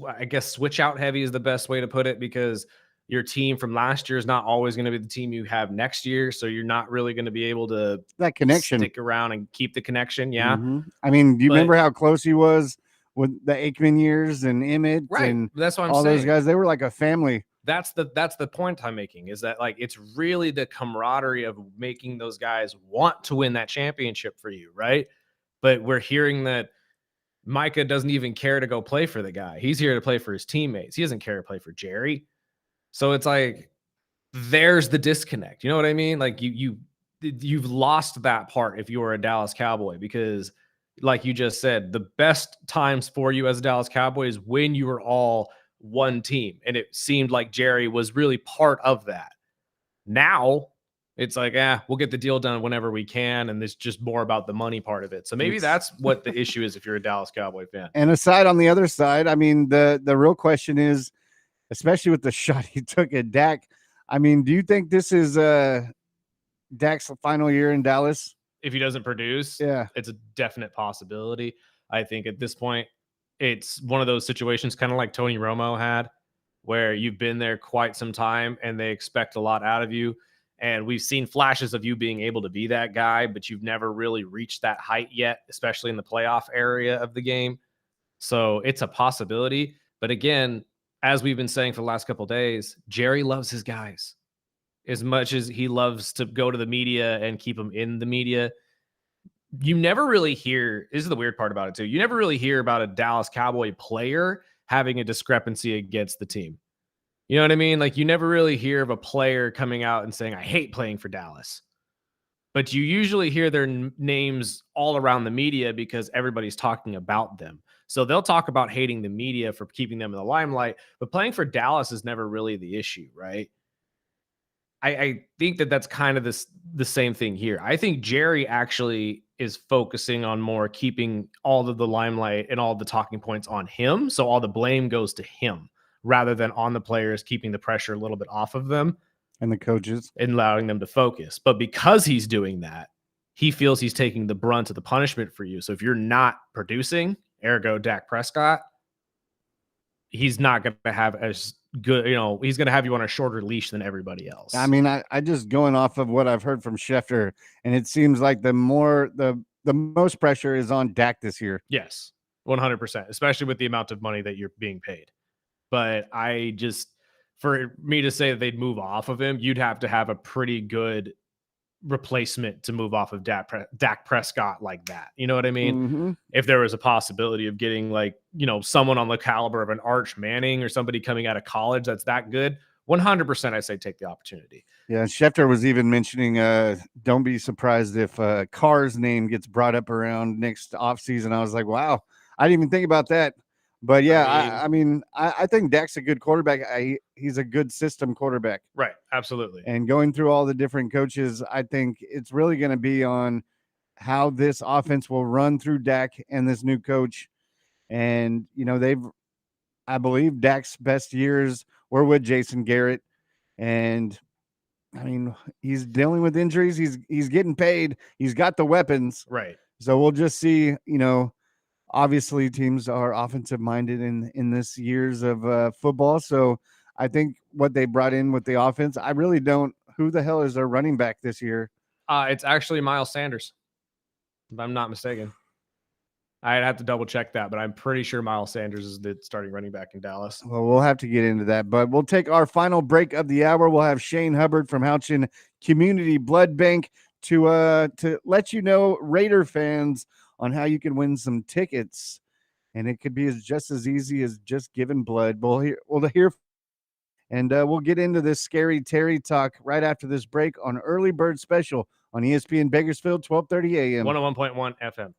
I guess, switch out heavy is the best way to put it, because your team from last year is not always going to be the team you have next year. So you're not really going to be able to that connection, stick around and keep the connection. Yeah. I mean, do you remember how close he was with the Aikman years and Emmett? Right. And that's what I'm all saying. Those guys, they were like a family. That's the point I'm making, is that, like, it's really the camaraderie of making those guys want to win that championship for you, right? But we're hearing that Micah doesn't even care to go play for the guy. He's here to play for his teammates. He doesn't care to play for Jerry. So it's like there's the disconnect. You know what I mean? Like you've lost that part if you were a Dallas Cowboy, because like you just said, the best times for you as a Dallas Cowboy is when you were all one team. And it seemed like Jerry was really part of that. Now it's like, we'll get the deal done whenever we can. And it's just more about the money part of it. So maybe that's what the issue is if you're a Dallas Cowboy fan. And aside on the other side, I mean, the real question is, especially with the shot he took at Dak, I mean, do you think this is Dak's final year in Dallas? If he doesn't produce, Yeah, it's a definite possibility. I think at this point, it's one of those situations kind of like Tony Romo had, where you've been there quite some time and they expect a lot out of you. And we've seen flashes of you being able to be that guy, but you've never really reached that height yet, especially in the playoff area of the game. So it's a possibility. But again, as we've been saying for the last couple of days, Jerry loves his guys as much as he loves to go to the media and keep them in the media. You never really hear, this is the weird part about it too. You never really hear about a Dallas Cowboy player having a discrepancy against the team. You know what I mean? Like you never really hear of a player coming out and saying, I hate playing for Dallas. But you usually hear their names all around the media because everybody's talking about them. So they'll talk about hating the media for keeping them in the limelight, but playing for Dallas is never really the issue, right? I think that's kind of the same thing here. I think Jerry actually is focusing on more keeping all of the limelight and all the talking points on him. So all the blame goes to him rather than on the players, keeping the pressure a little bit off of them and the coaches and allowing them to focus. But because he's doing that, he feels he's taking the brunt of the punishment for you. So if you're not producing, ergo Dak Prescott, he's not going to have as good, he's going to have you on a shorter leash than everybody else. I mean, I just going off of what I've heard from Schefter, and it seems like the most pressure is on Dak this year. Yes, 100%, especially with the amount of money that you're being paid. But for me to say that they'd move off of him, you'd have to have a pretty good replacement to move off of Dak Prescott like that. You know what I mean? Mm-hmm. If there was a possibility of getting someone on the caliber of an Arch Manning or somebody coming out of college that's that good, 100% I say take the opportunity. Yeah, Schefter was even mentioning don't be surprised if Carr's name gets brought up around next offseason. I was like, wow, I didn't even think about that. But yeah, I think Dak's a good quarterback. He's a good system quarterback. Right, absolutely. And going through all the different coaches, I think it's really going to be on how this offense will run through Dak and this new coach. And, I believe Dak's best years were with Jason Garrett. And I mean, he's dealing with injuries. He's getting paid. He's got the weapons. Right. So we'll just see, obviously teams are offensive minded in this years of football. So I think what they brought in with the offense, I really don't, who the hell is their running back this year? It's actually Miles Sanders, if I'm not mistaken. I'd have to double check that, but I'm pretty sure Miles Sanders is the starting running back in Dallas. Well, we'll have to get into that, but we'll take our final break of the hour. We'll have Shane Hubbard from Houchin Community Blood Bank to let you know, Raider fans, on how you can win some tickets. And it could be just as easy as just giving blood. We'll hear, and we'll get into this scary Terry talk right after this break on Early Bird Special on ESPN Bakersfield, 1230 a.m. 101.1 FM.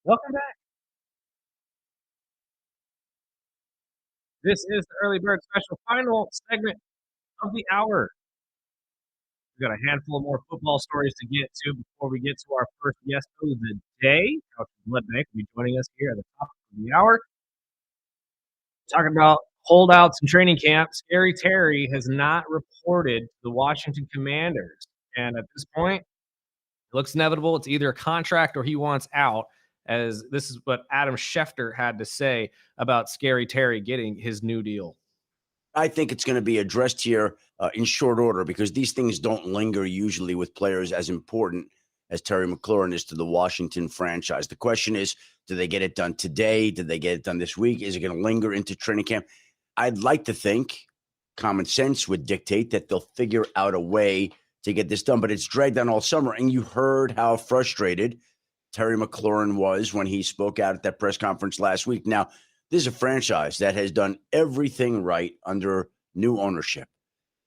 Welcome back. This is the Early Bird Special final segment of the hour. We've got a handful of more football stories to get to before we get to our first guest of the day. Coach Bloodbank will be joining us here at the top of the hour. Talking about holdouts in training camp, Scary Terry has not reported to the Washington Commanders. And at this point, it looks inevitable. It's either a contract or he wants out, as this is what Adam Schefter had to say about Scary Terry getting his new deal. I think it's going to be addressed here in short order because these things don't linger usually with players as important as Terry McLaurin is to the Washington franchise. The question is, do they get it done today? Did they get it done this week? Is it going to linger into training camp? I'd like to think common sense would dictate that they'll figure out a way to get this done, but it's dragged on all summer. And you heard how frustrated Terry McLaurin was when he spoke out at that press conference last week. Now, this is a franchise that has done everything right under new ownership.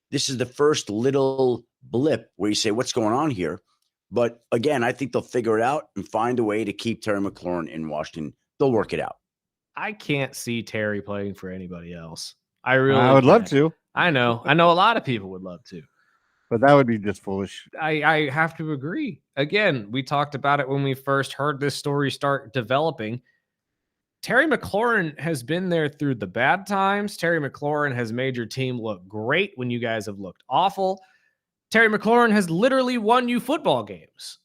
This is the first little blip where you say, what's going on here? But again, I think they'll figure it out and find a way to keep Terry McLaurin in Washington. They'll work it out. I can't see Terry playing for anybody else. I would love to. I know a lot of people would love to. But that would be just foolish. I have to agree. Again, we talked about it when we first heard this story start developing. Terry McLaurin has been there through the bad times. Terry McLaurin has made your team look great when you guys have looked awful. Terry McLaurin has literally won you football games.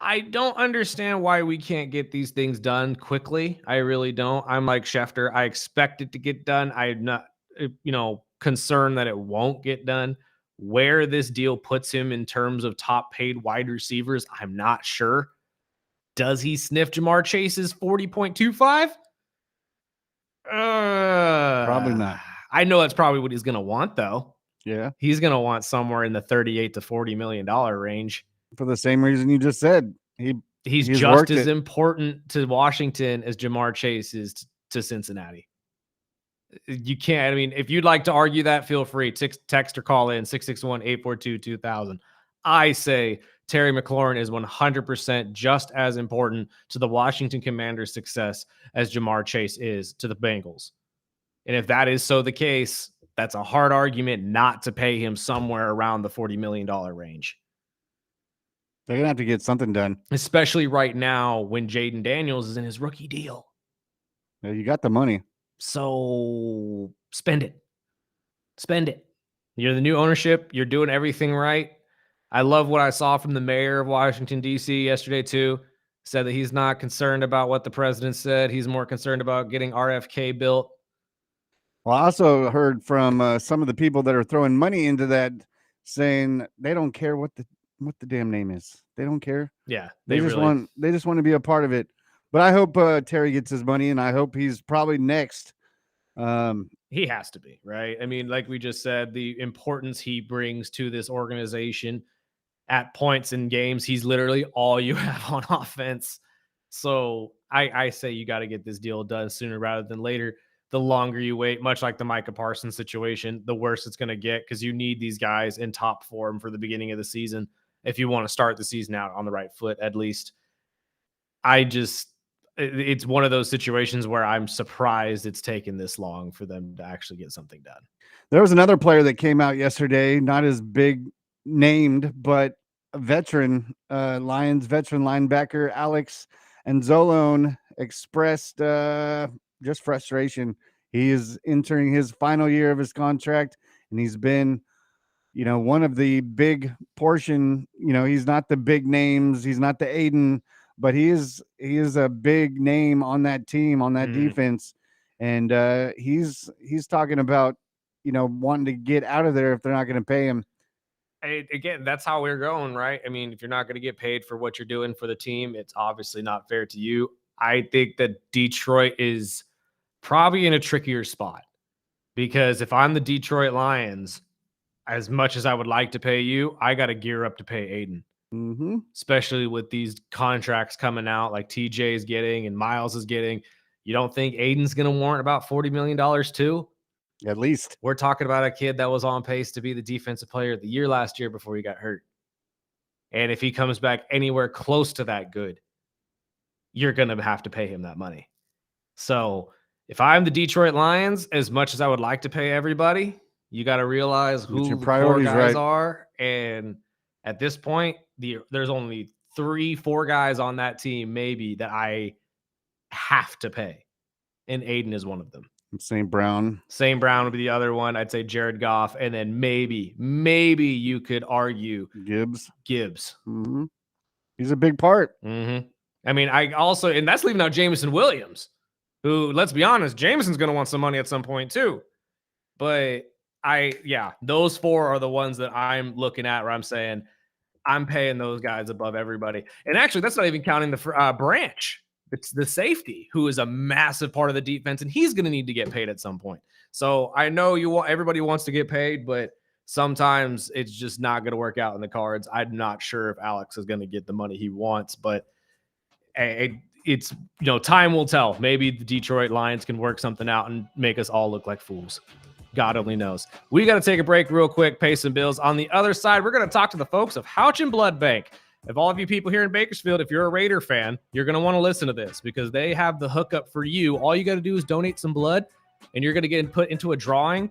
I don't understand why we can't get these things done quickly. I really don't. I'm like Schefter. I expect it to get done. I'm not, concerned that it won't get done. Where this deal puts him in terms of top paid wide receivers, I'm not sure. Does he sniff Jamar Chase's 40.25? Probably not. I know that's probably what he's going to want, though. Yeah. He's going to want somewhere in the $38 to $40 million range. For the same reason you just said. He's just as important to Washington as Jamar Chase is to Cincinnati. You can't. I mean, if you'd like to argue that, feel free. Text or call in 661-842-2000. I say Terry McLaurin is 100% just as important to the Washington Commanders' success as Jamar Chase is to the Bengals. And if that is so the case, that's a hard argument not to pay him somewhere around the $40 million range. They're going to have to get something done. Especially right now when Jaden Daniels is in his rookie deal. Yeah, you got the money. So spend it. Spend it. You're the new ownership. You're doing everything right. I love what I saw from the mayor of Washington, D.C. yesterday, too. Said that he's not concerned about what the president said. He's more concerned about getting RFK built. Well, I also heard from some of the people that are throwing money into that saying they don't care what the damn name is. They don't care. Yeah. They just want to be a part of it. But I hope Terry gets his money, and I hope he's probably next. He has to be, right? I mean, like we just said, the importance he brings to this organization at points in games, he's literally all you have on offense. So I say you got to get this deal done sooner rather than later. The longer you wait, much like the Micah Parsons situation, the worse it's going to get because you need these guys in top form for the beginning of the season if you want to start the season out on the right foot, at least. It's one of those situations where I'm surprised it's taken this long for them to actually get something done. There was another player that came out yesterday, not as big named, but a veteran, Lions veteran linebacker, Alex Anzalone, expressed just frustration. He is entering his final year of his contract, and he's been, one of the big portion, he's not the big names. He's not the Aiden, but he is a big name on that team, on that defense. And he's talking about, wanting to get out of there if they're not going to pay him. Again, that's how we're going, right? I mean, if you're not going to get paid for what you're doing for the team, it's obviously not fair to you. I think that Detroit is probably in a trickier spot because if I'm the Detroit Lions, as much as I would like to pay you, I got to gear up to pay Aiden. Mm-hmm. Especially with these contracts coming out like TJ is getting and Miles is getting. You don't think Aiden's going to warrant about $40 million too? At least. We're talking about a kid that was on pace to be the defensive player of the year last year before he got hurt. And if he comes back anywhere close to that good, you're going to have to pay him that money. So if I'm the Detroit Lions, as much as I would like to pay everybody, you got to realize Get your who the core priorities guys right. are. And at this point, there's only 3-4 guys on that team, maybe, that I have to pay. And Aiden is one of them. St. Brown. St. Brown would be the other one. I'd say Jared Goff. And then maybe you could argue Gibbs. Mm-hmm. He's a big part. Mm-hmm. I mean, I also, and that's leaving out Jameson Williams, who, let's be honest, Jameson's going to want some money at some point too. But those 4 are the ones that I'm looking at where I'm saying I'm paying those guys above everybody. And actually, that's not even counting the Branch. It's the safety, who is a massive part of the defense, and he's going to need to get paid at some point. So I know everybody wants to get paid, but sometimes it's just not going to work out in the cards. I'm not sure if Alex is going to get the money he wants, but it's, time will tell. Maybe the Detroit Lions can work something out and make us all look like fools. God only knows. We got to take a break real quick, pay some bills. On the other side, we're going to talk to the folks of Houch and Blood Bank. If all of you people here in Bakersfield, if you're a Raider fan, you're going to want to listen to this because they have the hookup for you. All you got to do is donate some blood, and you're going to get put into a drawing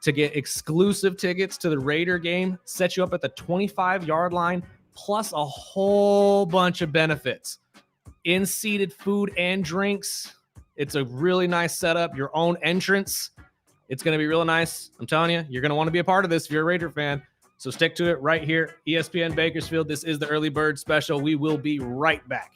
to get exclusive tickets to the Raider game, set you up at the 25-yard line, plus a whole bunch of benefits. In-seated food and drinks. It's a really nice setup. Your own entrance. It's going to be real nice. I'm telling you, you're going to want to be a part of this if you're a Raider fan. So stick to it right here. ESPN Bakersfield. This is the Early Bird Special. We will be right back.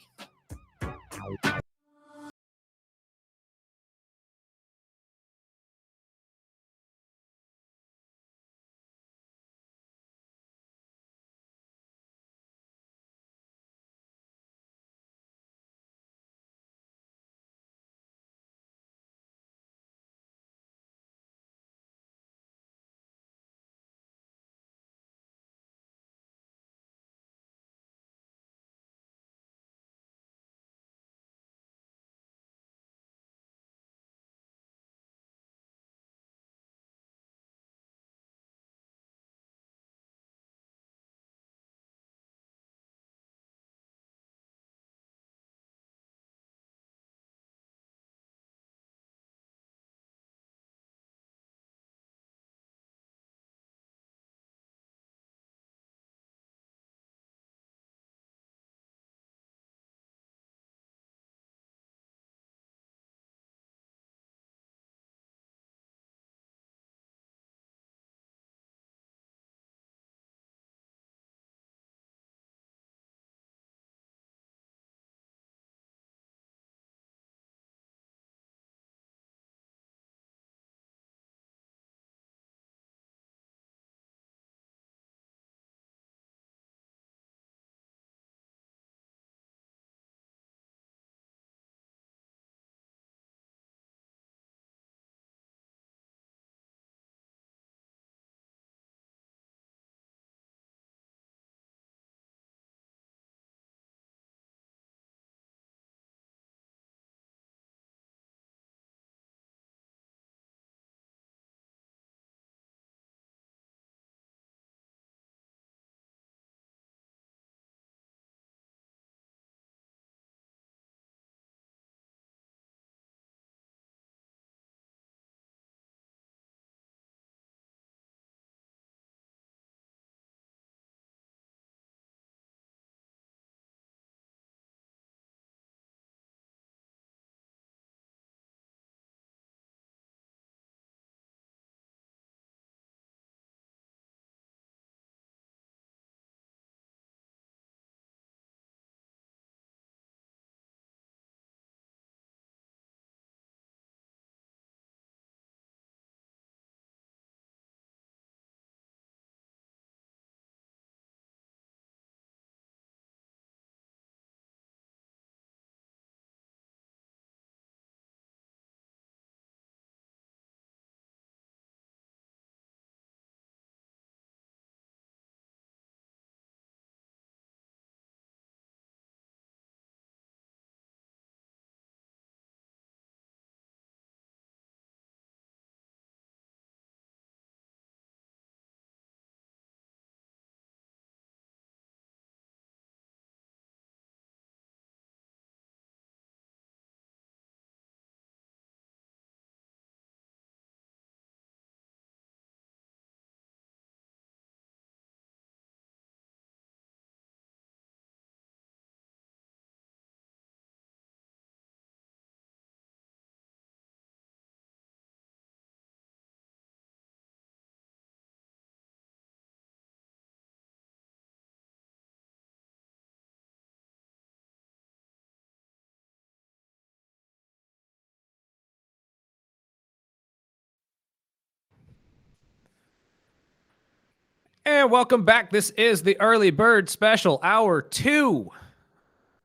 And welcome back. This is the Early Bird Special, Hour 2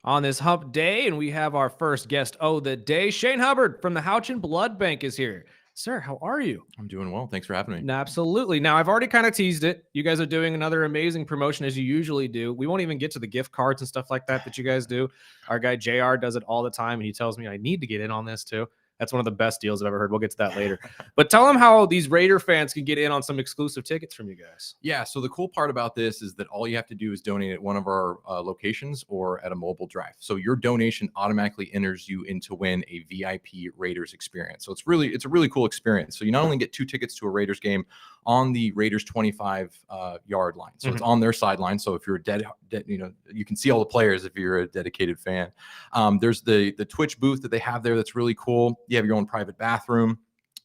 on this hump day. And we have our first guest of the day. Shane Hubbard from the Houchin Blood Bank is here. Sir, how are you? I'm doing well. Thanks for having me. Absolutely. Now, I've already kind of teased it. You guys are doing another amazing promotion as you usually do. We won't even get to the gift cards and stuff like that you guys do. Our guy JR does it all the time, and he tells me I need to get in on this too. That's one of the best deals I've ever heard. We'll get to that later. But tell them how these Raider fans can get in on some exclusive tickets from you guys. Yeah, so the cool part about this is that all you have to do is donate at one of our locations or at a mobile drive. So your donation automatically enters you in to win a VIP Raiders experience. So it's a really cool experience. So you not only get 2 tickets to a Raiders game on the Raiders 25 yard line. So it's on their sideline. So if you're you can see all the players if you're a dedicated fan. There's the Twitch booth that they have there that's really cool. You have your own private bathroom.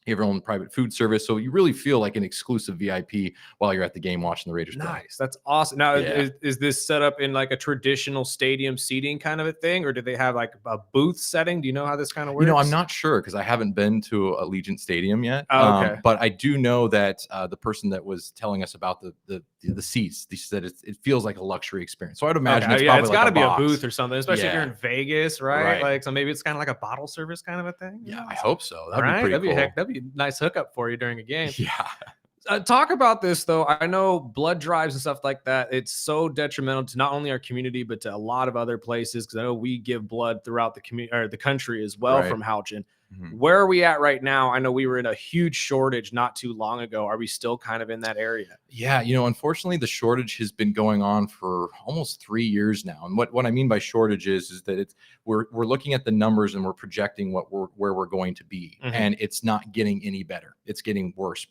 You have your own private food service. So you really feel like an exclusive VIP while you're at the game watching the Raiders play. Nice. That's awesome. Now, Yeah. is this set up in like a traditional stadium seating kind of a thing, or do they have like a booth setting? Do you know how this kind of works? I'm not sure because I haven't been to Allegiant Stadium yet. Oh, okay. But I do know that the person that was telling us about the seats, they said it feels like a luxury experience. So I'd imagine Okay. it's got to be box. a booth or something, especially if you're Yeah. in Vegas, right? Right. Like, so maybe it's kind of like a bottle service kind of a thing. Yeah, I hope so. That'd Right? be pretty cool. That'd be a nice hookup for you during a game. Yeah. Talk about this though. I know blood drives and stuff like that. It's so detrimental to not only our community but to a lot of other places because I know we give blood throughout the community or the country as well Right. from Houchin. Mhm. Where are we at right now? I know we were in a huge shortage not too long ago. Are we still kind of in that area? Yeah, unfortunately, the shortage has been going on for almost 3 years now. And what I mean by shortage is that we're looking at the numbers and we're projecting where we're going to be, and it's not getting any better. It's getting worse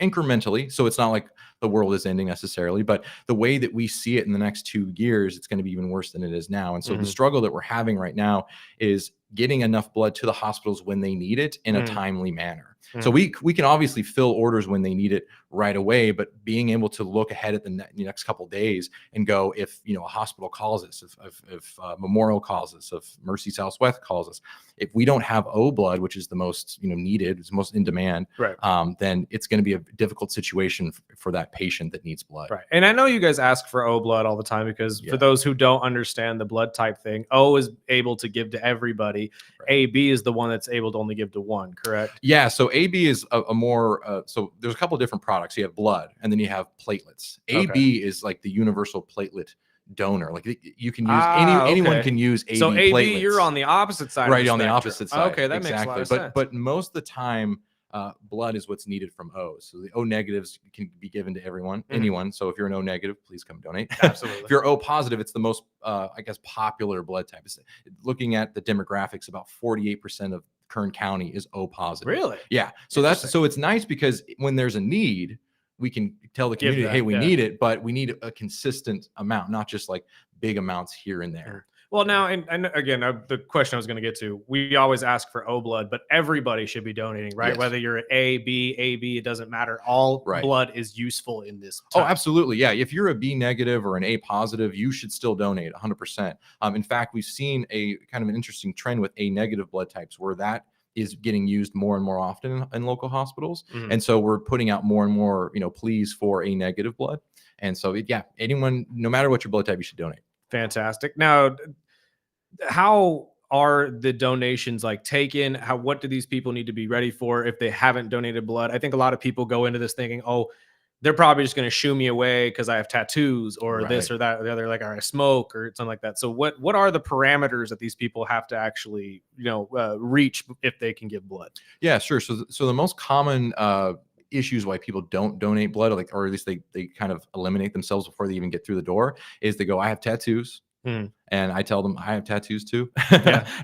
incrementally. So it's not like the world is ending necessarily, but the way that we see it in the next 2 years, it's going to be even worse than it is now. And so the struggle that we're having right now is getting enough blood to the hospitals when they need it in a timely manner. So we can obviously fill orders when they need it right away, but being able to look ahead at the next couple of days and go, if a hospital calls us, if Memorial calls us, if Mercy Southwest calls us, if we don't have O blood, which is the most needed, it's most in demand, Right. then it's going to be a difficult situation for that patient that needs blood. Right. And I know you guys ask for O blood all the time because for those who don't understand the blood type thing, O is able to give to everybody. Right. AB is the one that's able to only give to one, correct? Yeah. So AB is a more, so there's a couple of different products. You have blood and then you have platelets. AB is like the universal platelet donor. Like you can use anyone can use AB so AB, platelets. you're on the opposite side. Right, of the on the spectrum. opposite side. Okay, that makes a lot of sense. But most of the time, blood is what's needed from O's. So the O negatives can be given to anyone. So if you're an O negative, please come donate. Absolutely. If you're O positive, it's the most, popular blood type. Looking at the demographics, about 48% of Kern County is O positive. Really? Yeah. So it's nice because when there's a need, we can tell the Give community, that, hey, we need it, but we need a consistent amount, not just like big amounts here and there. Well, now, and again, the question I was going to get to, we always ask for O blood, but everybody should be donating, right? Yes. Whether you're AB, it doesn't matter. All blood is useful in this time. Oh, absolutely. Yeah. If you're a B negative or an A positive, you should still donate 100%. In fact, we've seen a kind of an interesting trend with A negative blood types where that is getting used more and more often in local hospitals. And so we're putting out more and more, pleas for A negative blood. And so, anyone, no matter what your blood type, you should donate. Fantastic. Now, how are the donations like taken? What do these people need to be ready for if they haven't donated blood? I think a lot of people go into this thinking, oh, they're probably just going to shoo me away because I have tattoos or this or that or the other, like, or I smoke or something like that. So what are the parameters that these people have to actually, reach if they can give blood? Yeah, sure. So the most common issues why people don't donate blood, or at least they kind of eliminate themselves before they even get through the door, is they go, I have tattoos. And I tell them I have tattoos too.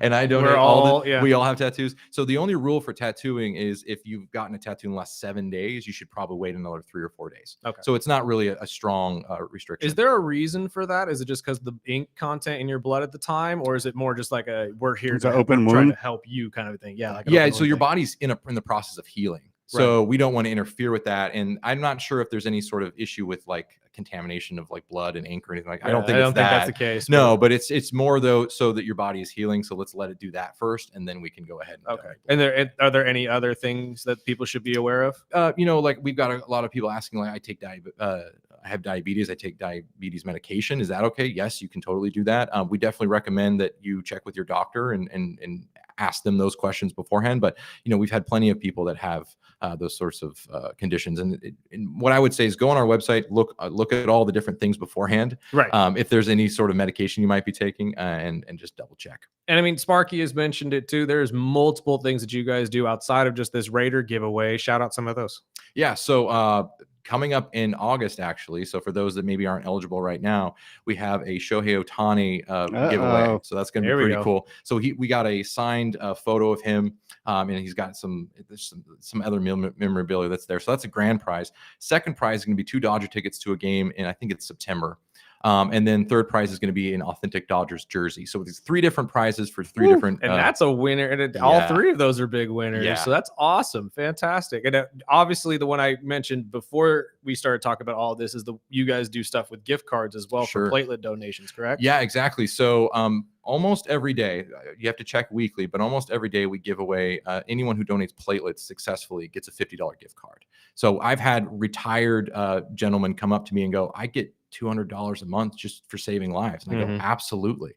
And I donate we all have tattoos. So the only rule for tattooing is if you've gotten a tattoo in the last 7 days, you should probably wait another 3 or 4 days. Okay. So it's not really a strong restriction. Is there a reason for that? Is it just because the ink content in your blood at the time, or is it more just like we're here to open try wound to help you kind of thing? Yeah. So your body's in the process of healing. So we don't want to interfere with that. And I'm not sure if there's any sort of issue with like contamination of like blood and ink or anything like that. I don't think that's the case. No, but it's more though so that your body is healing. So let's let it do that first, and then we can go ahead. And And are there any other things that people should be aware of? Like we've got a lot of people asking, like, I have diabetes. I take diabetes medication. Is that okay? Yes, you can totally do that. We definitely recommend that you check with your doctor and ask them those questions beforehand. But we've had plenty of people that have those sorts of conditions. And what I would say is go on our website, look at all the different things beforehand. Right. If there's any sort of medication you might be taking, and just double check. And I mean, Sparky has mentioned it too. There's multiple things that you guys do outside of just this Raider giveaway. Shout out some of those. Yeah. So coming up in August, actually. So for those that maybe aren't eligible right now, we have a Shohei Ohtani giveaway. So that's going to be pretty cool. So we got a signed photo of him, and he's got some other memorabilia that's there. So that's a grand prize. Second prize is going to be 2 Dodger tickets to a game, and I think it's September. And then third prize is going to be an authentic Dodgers jersey. So it's 3 different prizes for 3 different. And that's a winner. And all 3 of those are big winners. Yeah. So that's awesome. Fantastic. And obviously the one I mentioned before we started talking about all of this is you guys do stuff with gift cards as well for platelet donations, correct? Yeah, exactly. So almost every day, you have to check weekly, but almost every day we give away anyone who donates platelets successfully gets a $50 gift card. So I've had retired gentlemen come up to me and go, I get $200 a month just for saving lives. And I go, absolutely.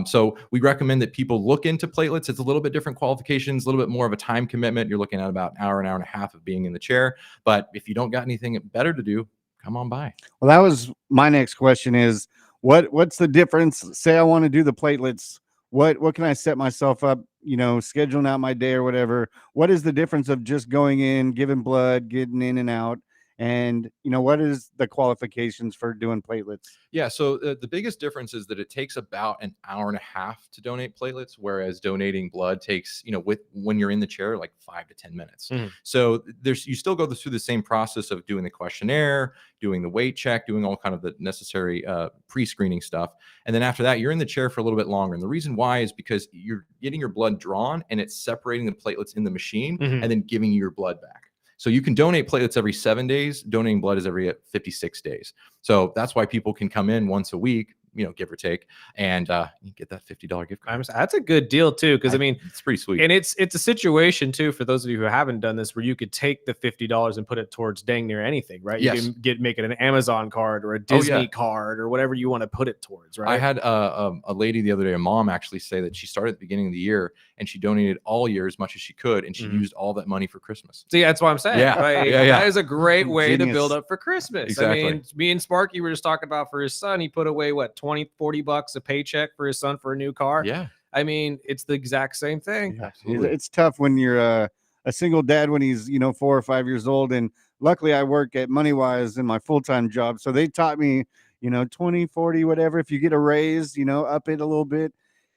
So we recommend that people look into platelets. It's a little bit different qualifications, a little bit more of a time commitment. You're looking at about an hour and a half of being in the chair. But if you don't got anything better to do, come on by. Well, that was my next question is what's the difference? Say I want to do the platelets. What can I set myself up, scheduling out my day or whatever? What is the difference of just going in, giving blood, getting in and out? And, what is the qualifications for doing platelets? Yeah. So the biggest difference is that it takes about an hour and a half to donate platelets, whereas donating blood takes, when you're in the chair, like 5 to 10 minutes. So you still go through the same process of doing the questionnaire, doing the weight check, doing all kind of the necessary pre-screening stuff. And then after that, you're in the chair for a little bit longer. And the reason why is because you're getting your blood drawn and it's separating the platelets in the machine and then giving you your blood back. So you can donate platelets every 7 days. Donating blood is every 56 days. So that's why people can come in once a week, give or take, and you get that $50 gift card. That's a good deal too, because I mean, it's pretty sweet. And it's a situation too for those of you who haven't done this, where you could take the $50 and put it towards dang near anything, right? Yes. You can make it an Amazon card or a Disney card or whatever you want to put it towards, right? I had a lady the other day, a mom, actually say that she started at the beginning of the year and she donated all year as much as she could, and she used all that money for Christmas. See, that's what I'm saying. Yeah, right? That is a great way to build up for Christmas. Exactly. I mean, me and Sparky were just talking about for his son, he put away what, 20, 40 bucks a paycheck for his son for a new car. Yeah. I mean, it's the exact same thing. Yeah, it's tough when you're a single dad when he's 4 or 5 years old. And luckily I work at MoneyWise in my full-time job, so they taught me 20, 40, whatever, if you get a raise, up it a little bit.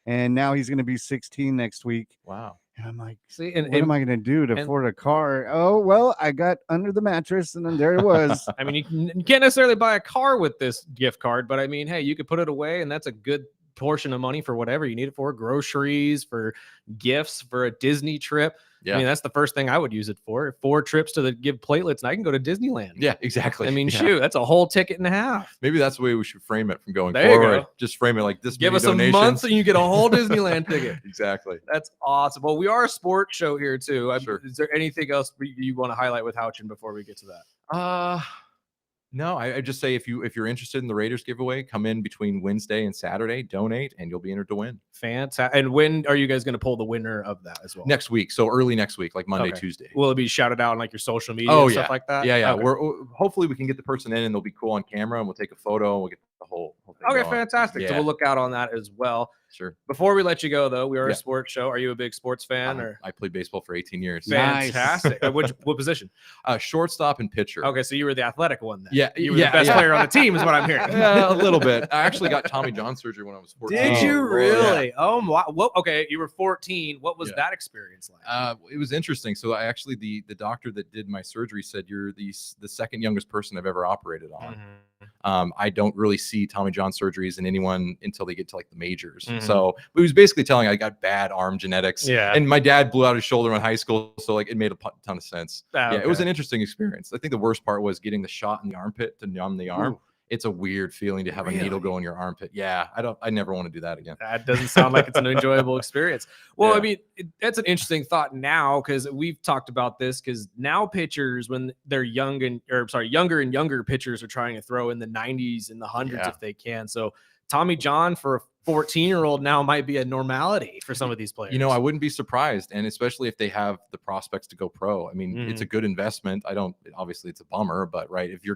And now he's going to be 16 next week. Wow. And I'm like, see, what am I going to do to afford a car? Oh, well, I got under the mattress and then there it was. I mean, you can't necessarily buy a car with this gift card, but I mean, hey, you could put it away and that's a good portion of money for whatever you need it for, groceries, for gifts, for a Disney trip. Yeah. I mean, that's the first thing I would use it for. 4 trips to give platelets and I can go to Disneyland. Yeah, exactly. I mean, shoot, that's a whole ticket and a half. Maybe that's the way we should frame it from going There you forward. go. Just frame it like this. Give us donations. a month and you get a whole Disneyland ticket. Exactly. That's awesome. Well, we are a sports show here too. Sure. Is there anything else you want to highlight with Houchin before we get to that? No, I just say if you're interested in the Raiders giveaway, come in between Wednesday and Saturday, donate, and you'll be entered to win. Fantastic. And when are you guys going to pull the winner of that as well? Next week, so early next week, like Monday, Tuesday. Will it be shouted out on like your social media and stuff like that? Yeah. Okay. We're hopefully we can get the person in and they'll be cool on camera, and we'll take a photo and we'll get the whole thing Okay, going. fantastic. So we'll look out on that as well. Sure. Before we let you go, though, we are a sports show. Are you a big sports fan? Or I played baseball for 18 years. Fantastic. What position? Shortstop and pitcher. Okay, so you were the athletic one then. Yeah, you were the best player on the team, is what I'm hearing. Yeah, a little bit. I actually got Tommy John surgery when I was 14. Did you really? Yeah. Oh, wow. Well, okay, you were 14. What was that experience like? It was interesting. So I actually the doctor that did my surgery said you're the second youngest person I've ever operated on. I don't really see Tommy John surgeries in anyone until they get to like the majors. So he was basically telling I got bad arm genetics. Yeah. And my dad blew out his shoulder in high school. So like it made a ton of sense. Ah, Yeah. It was okay. an interesting experience. I think the worst part was getting the shot in the armpit to numb the arm. Ooh. It's a weird feeling to have a needle go in your armpit. Yeah. I never want to do that again. That doesn't sound like it's an enjoyable experience. Well, Yeah. I mean, that's an interesting thought now because we've talked about this because now pitchers, when they're younger and younger pitchers are trying to throw in the 90s and the hundreds if they can. So Tommy John for a 14-year-old now might be a normality for some of these players. You know, I wouldn't be surprised. And especially if they have the prospects to go pro. I mean, it's a good investment. Obviously it's a bummer, but right. If you're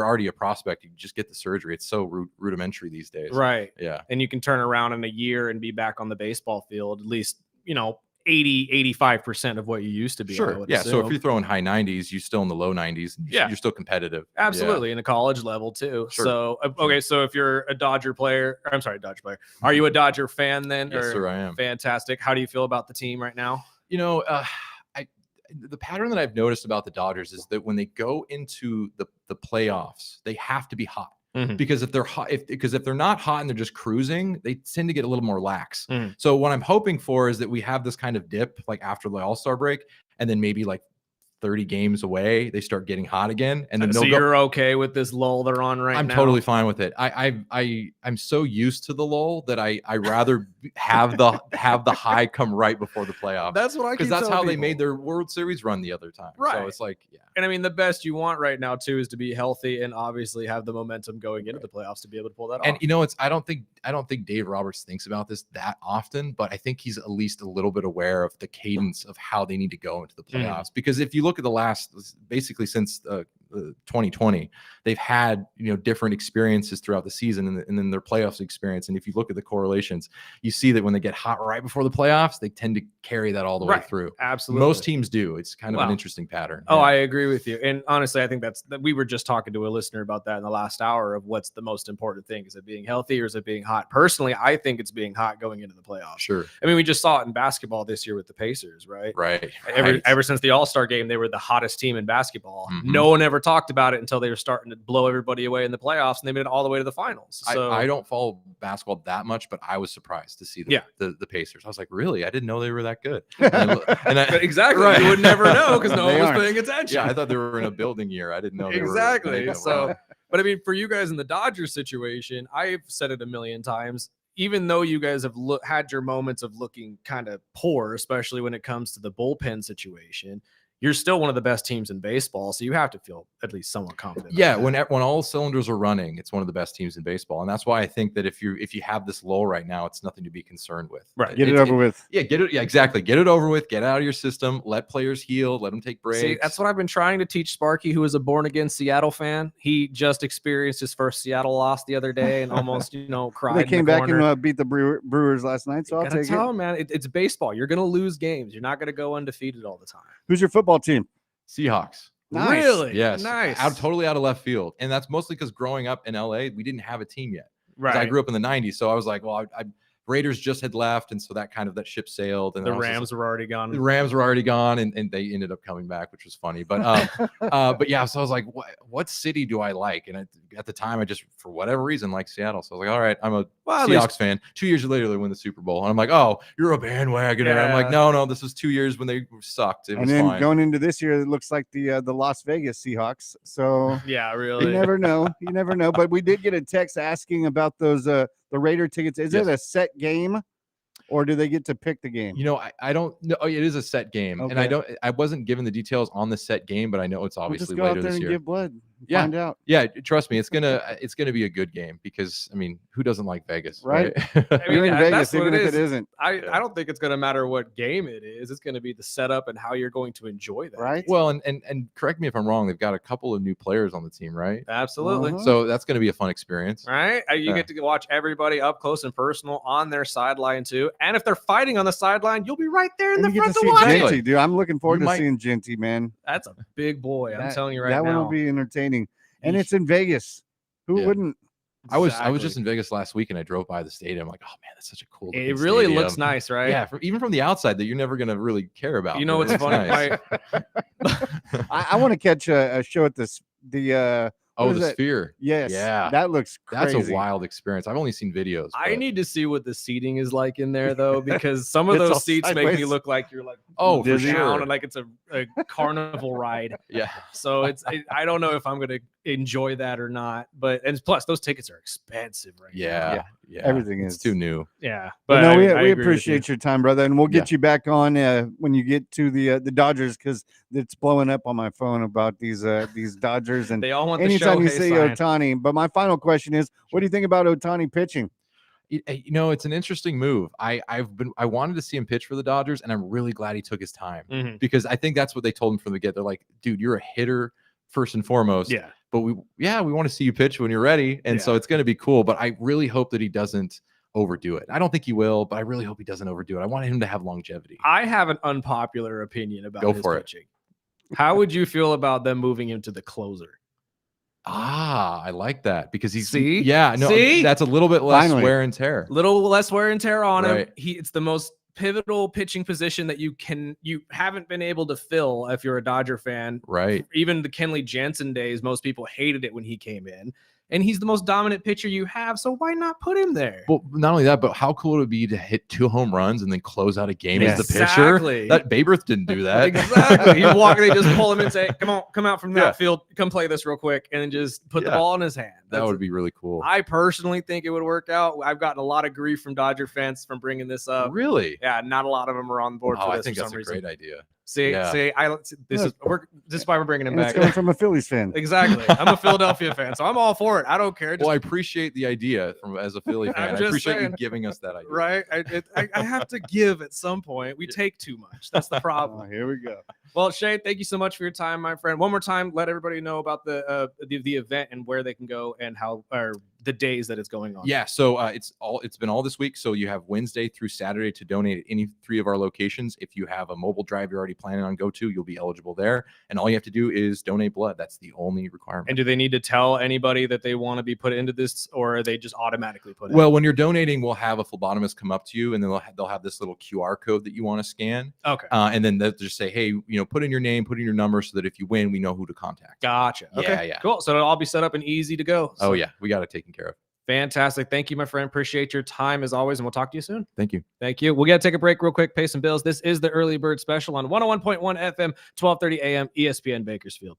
already a prospect, you just get the surgery. It's so rudimentary these days. Right. Yeah. And you can turn around in a year and be back on the baseball field, at least, 85% of what you used to be. Sure. Yeah. So if you're throwing high 90s, you're still in the low 90s. You're still competitive. Absolutely. In a college level too. Sure. So, okay. So if you're a Dodger player, are you a Dodger fan then? Yes, sir, I am. Fantastic. How do you feel about the team right now? The pattern that I've noticed about the Dodgers is that when they go into the playoffs, they have to be hot. Because if they're hot, if they're not hot and they're just cruising, they tend to get a little more lax. So what I'm hoping for is that we have this kind of dip like after the All-Star break, and then maybe like 30 games away, they start getting hot again. And then so you're okay with this lull they're on right now? I'm totally fine with it. I'm so used to the lull that I rather have the high come right before the playoffs. That's what I keep because that's telling how they people. made their World Series run the other time. Right. So it's like, yeah. And I mean, the best you want right now too is to be healthy and obviously have the momentum going into the playoffs to be able to pull that off. And I don't think Dave Roberts thinks about this that often, but I think he's at least a little bit aware of the cadence of how they need to go into the playoffs. Because if you look at the last, basically since 2020, they've had different experiences throughout the season and then their playoffs experience. And if you look at the correlations, you see that when they get hot right before the playoffs, they tend to carry that all the way through. Absolutely. Most teams do. It's kind of an interesting pattern. Oh, I agree with you. And honestly, I think we were just talking to a listener about that in the last hour of what's the most important thing. Is it being healthy or is it being hot? Personally, I think it's being hot going into the playoffs. Sure. I mean, we just saw it in basketball this year with the Pacers, right? Right. Ever since the All-Star game, they were the hottest team in basketball. No one ever taled about it until they were starting to blow everybody away in the playoffs, and they made it all the way to the finals. So I don't follow basketball that much, but I was surprised to see the Pacers. I was like, really? I didn't know they were that good. Exactly. Right. You would never know because no one was paying attention. Yeah, I thought they were in a building year. I didn't know they exactly. were. So, but I mean, for you guys in the Dodgers situation, I've said it a million times. Even though you guys have had your moments of looking kind of poor, especially when it comes to the bullpen situation, you're still one of the best teams in baseball, so you have to feel at least somewhat confident. Yeah, when all cylinders are running, it's one of the best teams in baseball, and that's why I think that if you have this lull right now, it's nothing to be concerned with. Right, get it over with. Yeah, exactly. Get it over with. Get out of your system. Let players heal. Let them take breaks. See, that's what I've been trying to teach Sparky, who is a born-again Seattle fan. He just experienced his first Seattle loss the other day and almost, cried. They came back and beat the Brewers last night, so I'll take it. Him, man, it's baseball. You're going to lose games. You're not going to go undefeated all the time. Who's your football team? Seahawks. Nice. Really? Yes. Nice. Totally out of left field. And that's mostly because growing up in LA, we didn't have a team yet. Right. I grew up in the 90s. So I was like, well, Raiders just had left. And so that ship sailed. And the Rams were already gone. The Rams were already gone. And they ended up coming back, which was funny. But but yeah, so I was like, what city do I like? And at the time, I just, for whatever reason, liked Seattle. So I was like, all right, I'm a Seahawks fan. 2 years later, they win the Super Bowl. And I'm like, oh, you're a bandwagoner. Yeah. I'm like, no, this was 2 years when they sucked. It was fine. Going into this year, it looks like the Las Vegas Seahawks. So yeah, really. You never know. You never know. But we did get a text asking about those the Raider tickets. Is it a set game? Or do they get to pick the game? I don't know. It is a set game, okay. And I wasn't given the details on the set game, but I know it's obviously later this year. Give blood. Find out. Yeah, trust me, it's gonna be a good game because who doesn't like Vegas, right? You're in Vegas, even if it isn't. I don't think it's gonna matter what game it is. It's gonna be the setup and how you're going to enjoy that. Right. Well, and correct me if I'm wrong. They've got a couple of new players on the team, right? Absolutely. So that's gonna be a fun experience, right? You get to watch everybody up close and personal on their sideline too, and if they're fighting on the sideline, you'll be right there in the front to watch it. Dude, I'm looking forward to seeing Genty, man. That's a big boy. I'm telling you right now. That one will be entertaining. And it's in Vegas. Who wouldn't? Exactly. I was just in Vegas last week and I drove by the stadium. I'm like, oh man, that's such a cool. It really stadium. looks nice, right? Yeah, even from the outside that you're never gonna really care about. What's funny? Nice. I want to catch a show at the Oh, is the that? Sphere. Yes. Yeah. That looks That's crazy. a wild experience. I've only seen videos. I but- need to see what the seating is like in there though, because some of It's all those seats make me sideways. look like you're like Oh, for moving down sure. and like it's a carnival ride. Yeah. So I don't know if I'm gonna enjoy that or not. But and plus those tickets are expensive right now. Yeah. Everything it's is. too new. Yeah. But But no, I we agree with you. appreciate your time, brother, and we'll get you back on when you get to the Dodgers, because it's blowing up on my phone about these Dodgers, and They all want the anytime you Shohei say sign. Ohtani. But my final question is, what do you think about Ohtani pitching? It's an interesting move. I wanted to see him pitch for the Dodgers, and I'm really glad he took his time Mhm. because I think that's what they told him from the get. They're like, dude, you're a hitter first and foremost. Yeah. But we want to see you pitch when you're ready. And so Yeah. it's going to be cool. But I really hope that he doesn't overdo it. I don't think he will, but I really hope he doesn't overdo it. I want him to have longevity. I have an unpopular opinion about Go his for it. pitching. How would you feel about them moving him to the closer? I like that because he's See? no, See? that's a little bit less Finally. wear and tear. Little less wear and tear on him. Right. It's the most pivotal pitching position that you haven't been able to fill if you're a Dodger fan. Right. Even the Kenley Jansen days, most people hated it when he came in. And he's the most dominant pitcher you have, so why not put him there? Well, not only that, but how cool would it be to hit 2 home runs and then close out a game as the Exactly. pitcher? That Babe Ruth didn't do that. Exactly. You walk, they just pull him and say, come out from that Yeah. field, come play this real quick, and then just put the Yeah. ball in his hand. That would be really cool. I personally think it would work out. I've gotten a lot of grief from Dodger fans from bringing this up. Really? Yeah, not a lot of them are on board for I this think for that's some a reason. great idea. See, Yeah. this is why we're bringing him And it's back. coming from a Phillies fan. Exactly. I'm a Philadelphia fan, so I'm all for it. I don't care. Well, I appreciate the idea as a Philly I'm fan. I just appreciate saying. you giving us that idea. Right? I have to give at some point. We take too much. That's the problem. Oh, here we go. Well, Shay, thank you so much for your time, my friend. One more time, let everybody know about the event and where they can go and how or the days that it's going on. Yeah, so it's been all this week. So you have Wednesday through Saturday to donate at any 3 of our locations. If you have a mobile drive you're already planning on go to, you'll be eligible there. And all you have to do is donate blood. That's the only requirement. And do they need to tell anybody that they want to be put into this, or are they just automatically put in? Well, when you're donating, we'll have a phlebotomist come up to you, and then they'll have this little QR code that you want to scan. Okay. And then they'll just say, hey, put in your name, put in your number, so that if you win, we know who to contact. Gotcha. Okay. Yeah. Cool. So it'll all be set up and easy to go. So Oh yeah, we got it taken care of. fantastic. Thank you, my friend. Appreciate your time as always, and we'll talk to you soon. Thank you. Thank you. We got to take a break real quick, pay some bills. This is the Early Bird Special on 101.1 FM, 1230 AM, ESPN Bakersfield.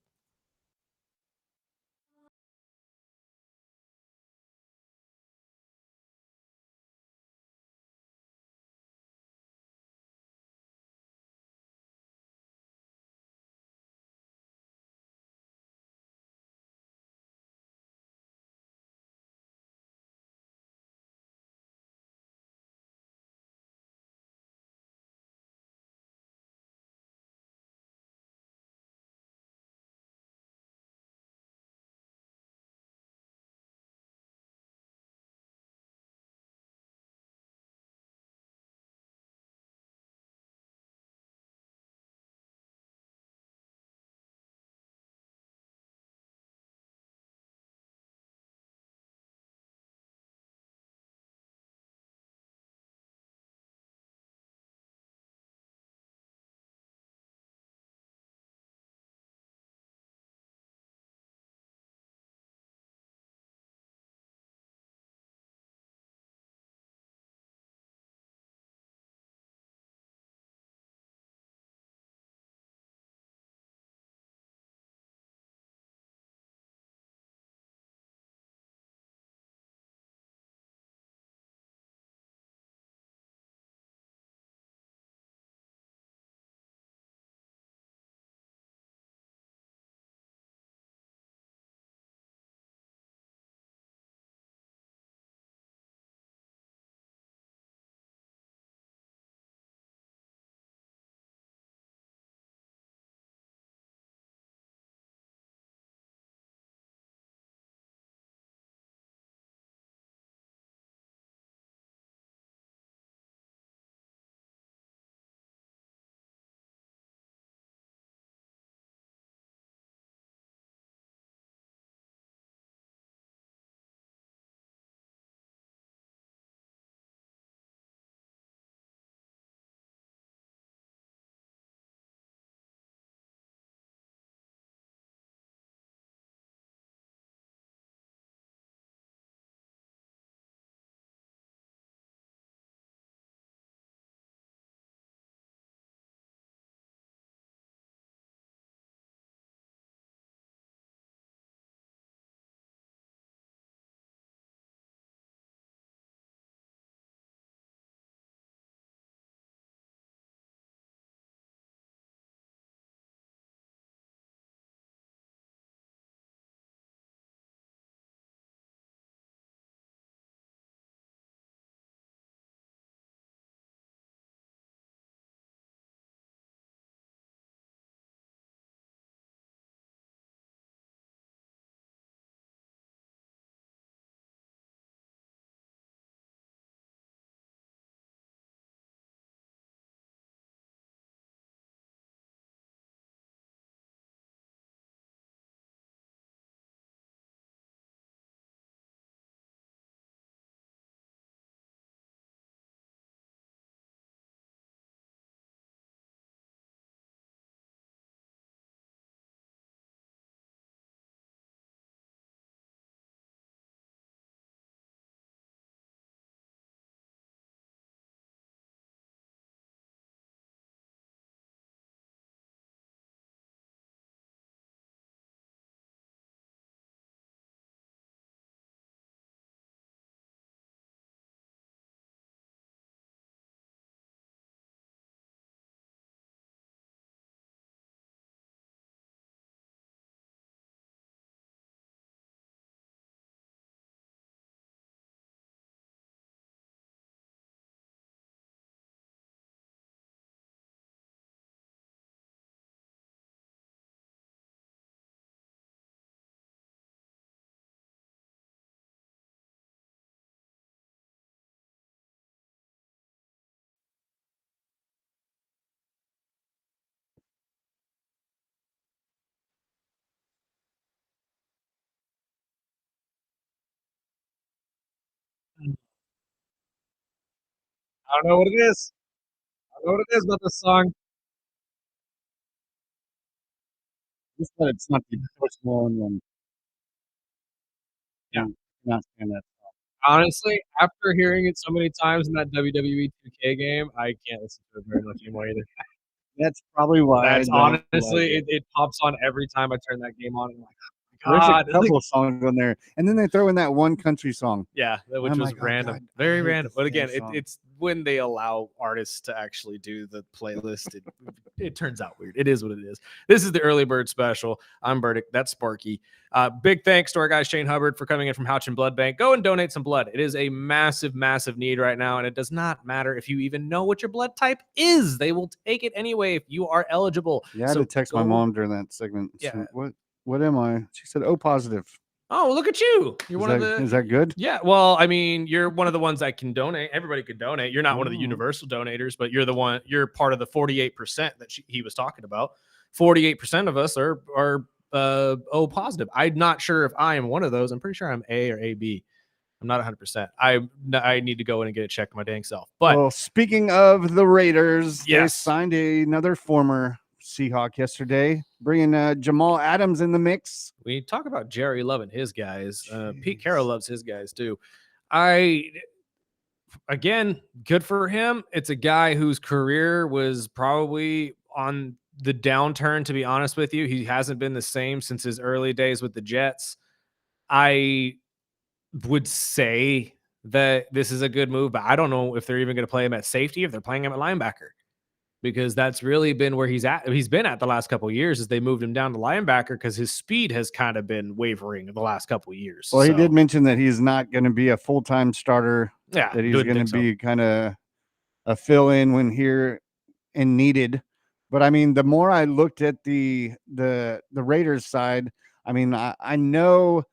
I don't know what it is. I don't know what it is about this song. Just that it's not the Post Malone one. Yeah, not stand that. Honestly, after hearing it so many times in that WWE 2K game, I can't listen to it very much anymore either. That's probably why I That's don't like honestly, it. it pops on every time I turn that game on. I'm like, "Oh There's my a god." couple of songs on there, and then they throw in that one country song. Yeah, which I'm was like, "Oh, random, God, I very hate random. this But damn again, song." it's when they allow artists to actually do the playlist. It turns out weird. It is what it is. This is the early bird special. I'm Burdick. That's Sparky. Big thanks to our guy Shane Hubbard for coming in from Houchin Blood Bank. Go and donate some blood. It is a massive, massive need right now, and it does not matter if you even know what your blood type is. They will take it anyway if you are eligible. Yeah, I had So to text my go- mom during that segment. Yeah. So what am I? She said, "O positive." Oh, look at you. You're one of the. Is that good? Yeah, well, I mean, you're one of the ones that can donate. Everybody could donate. You're not one of the Oh. universal donators, but you're the one. You're part of the 48% that he was talking about. 48% of us are O positive. I'm not sure if I am one of those. I'm pretty sure I'm A or AB. I'm not 100%. I need to go in and get it checked my dang self. But Well, speaking of the Raiders, they Yes. signed another former Seahawk yesterday, bringing Jamal Adams in the mix. we talk about Jerry loving his guys. Pete Jeez. Carroll loves his guys too. Again, good for him. It's a guy whose career was probably on the downturn, to be honest with you. He hasn't been the same since his early days with the Jets. I would say that this is a good move, but I don't know if they're even going to play him at safety, if they're playing him at linebacker, because that's really been where he's at. He's been at the last couple of years as they moved him down to linebacker because his speed has kind of been wavering the last couple of years. Well, he So, did mention that he's not going to be a full-time starter, yeah, that he's didn't going think to so. be kind of a fill-in when here and needed. But I mean, the more I looked at the Raiders side, I mean, I know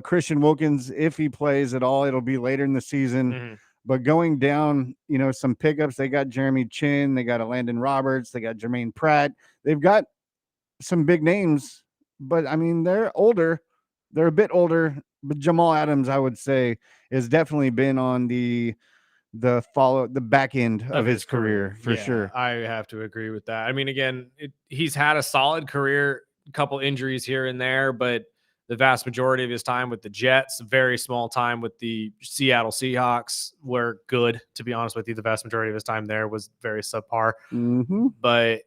Christian Wilkins, if he plays at all, it'll be later in the season. Mhm. But going down, some pickups, they got Jeremy Chin, they got a Landon Roberts, they got Jermaine Pratt. They've got some big names, but I mean, they're older. They're a bit older. But Jamal Adams, I would say, has definitely been on the back end of his career for Yeah, sure. I have to agree with that. I mean, again, he's had a solid career, a couple injuries here and there, but the vast majority of his time with the Jets, very small time with the Seattle Seahawks, were good. To be honest with you, the vast majority of his time there was very subpar. Mm-hmm. But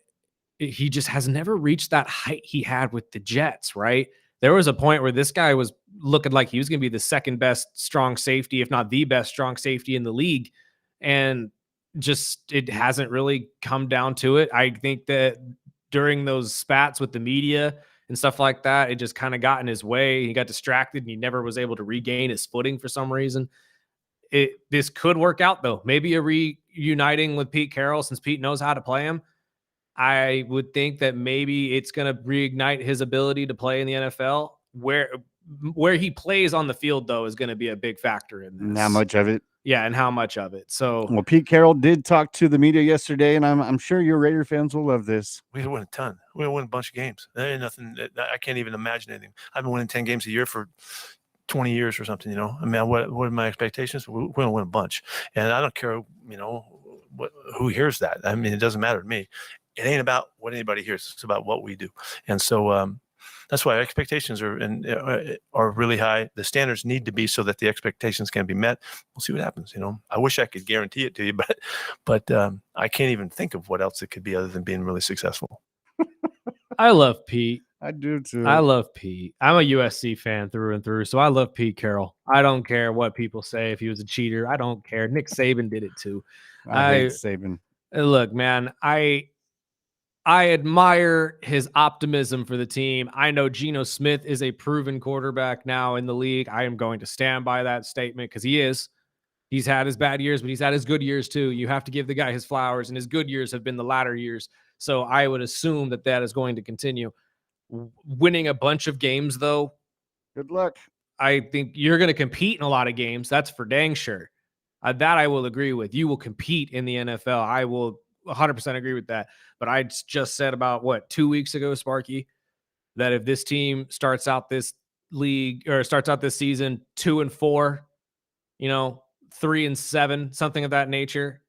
he just has never reached that height he had with the Jets, right? There was a point where this guy was looking like he was going to be the second best strong safety, if not the best strong safety in the league. And just it hasn't really come down to it. I think that during those spats with the media and stuff like that, it just kind of got in his way. He got distracted and he never was able to regain his footing for some reason. This could work out though. Maybe a reuniting with Pete Carroll, since Pete knows how to play him. I would think that maybe it's going to reignite his ability to play in the NFL. Where he plays on the field, though, is going to be a big factor in this. How much of it? Yeah, and how much of it. So, Well, Pete Carroll did talk to the media yesterday, and I'm sure your Raider fans will love this. We win a ton. We win a bunch of games. There ain't nothing. I can't even imagine anything. I've been winning 10 games a year for 20 years or something. I mean, what are my expectations? We're going to win a bunch, and I don't care. Who hears that? I mean, it doesn't matter to me. It ain't about what anybody hears. It's about what we do, and so that's why expectations are really high. The standards need to be so that the expectations can be met. We'll see what happens. I wish I could guarantee it to you, but I can't even think of what else it could be other than being really successful. I love Pete. I do too. I love Pete. I'm a USC fan through and through, so I love Pete Carroll. I don't care what people say if he was a cheater. I don't care. Nick Saban did it too. I hate Saban. Look, man, I admire his optimism for the team. I know Geno Smith is a proven quarterback now in the league. I am going to stand by that statement because he is. He's had his bad years, but he's had his good years too. You have to give the guy his flowers, and his good years have been the latter years. So I would assume that is going to continue. Winning a bunch of games, though, good luck. I think you're going to compete in a lot of games. That's for dang sure. That I will agree with. You will compete in the NFL. I will 100% agree with that. But I just said about 2 weeks ago, Sparky, that if this team starts out this season 2-4, 3-7, something of that nature,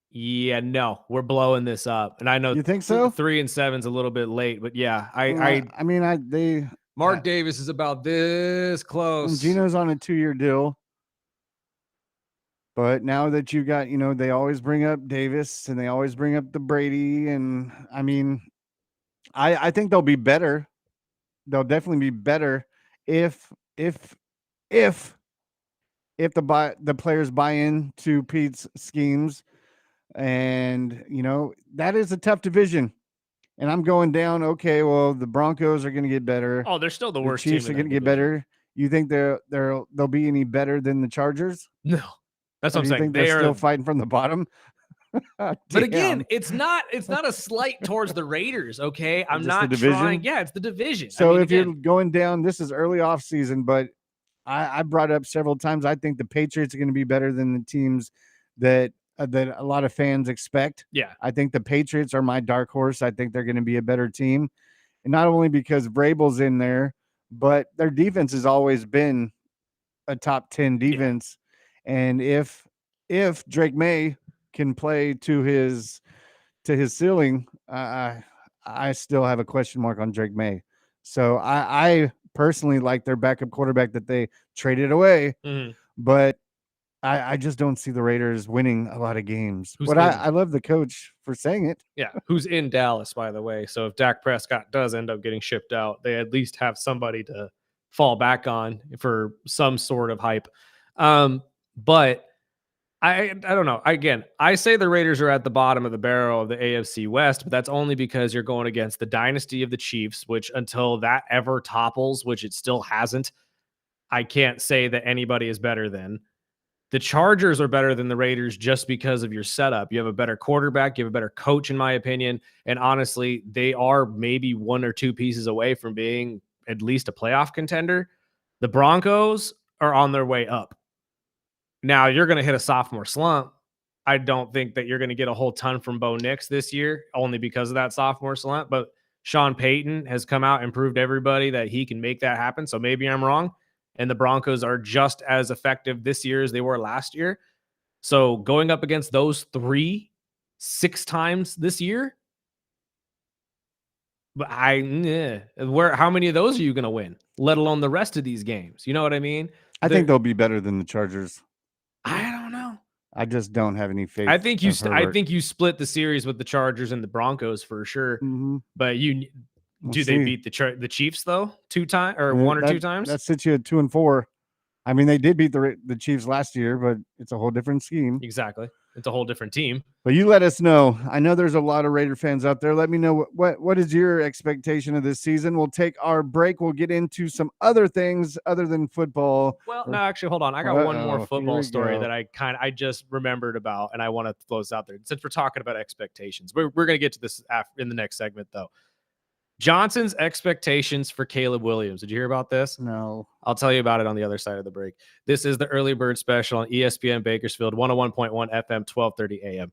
Yeah, no, we're blowing this up, and I know You think so? 3-7's a little bit late, but yeah, I mean, they Mark Davis is about this close. Gino's on a 2-year deal. But now that you got, they always bring up Davis and they always bring up the Brady. And I mean, I think they'll be better. They'll definitely be better if if if the players buy into Pete's schemes. And that is a tough division. And I'm going down. Okay, well, the Broncos are going to get better. Oh, they're still the The worst team Chiefs in are that going to get division. better. You think they'll be any better than the Chargers? No, that's Or what I'm do you saying. think They they're are still fighting from the bottom? But Damn. again, it's not a slight towards the Raiders, okay? I'm Just the not division? trying. Yeah, it's the division. So I mean, if you're again, going down, this is early off season, but I brought up several times. I think the Patriots are going to be better than the teams that a lot of fans expect. yeah, I think the Patriots are my dark horse. I think they're going to be a better team, and not only because Vrabel's in there, but their defense has always been a top 10 defense. And if Drake May can play to his ceiling, I still have a question mark on Drake May. So I personally like their backup quarterback that they traded away, mhm. but I just don't see the Raiders winning a lot of games. Who's But in? I love the coach for saying it. Yeah, who's in Dallas, by the way. So if Dak Prescott does end up getting shipped out, they at least have somebody to fall back on for some sort of hype. But I don't know. Again, I say the Raiders are at the bottom of the barrel of the AFC West, but that's only because you're going against the dynasty of the Chiefs, which until that ever topples, which it still hasn't, I can't say that anybody is better than. The Chargers are better than the Raiders just because of your setup. You have a better quarterback, you have a better coach, in my opinion. And honestly, they are maybe one or two pieces away from being at least a playoff contender. The Broncos are on their way up. Now, you're going to hit a sophomore slump. I don't think that you're going to get a whole ton from Bo Nix this year, only because of that sophomore slump. But Sean Payton has come out and proved everybody that he can make that happen. So maybe I'm wrong. And the Broncos are just as effective this year as they were last year. So going up against those 6 times this year, but how many of those are you going to win? Let alone the rest of these games. You know what I mean? I think they'll be better than the Chargers. I don't know. I just don't have any faith. I think Herbert. you split the series with the Chargers and the Broncos for sure. Mhm. But We'll they see. beat the Chiefs though 2 times or 1 or 2 times? That sits you at 2-4. I mean, they did beat the Chiefs last year, but it's a whole different scheme. Exactly. It's a whole different team. But you let us know. I know there's a lot of Raider fans out there. Let me know what is your expectation of this season. We'll take our break. We'll get into some other things other than football. Well, no, actually, hold on. I got one more Here football we story go. that I just remembered about, and I want to throw this out there. Since we're talking about expectations, we're going to get to this in the next segment, though. Johnson's expectations for Caleb Williams. Did you hear about this? No. I'll tell you about it on the other side of the break. This is the Early Bird Special on ESPN Bakersfield, 101.1 FM, 1230 AM.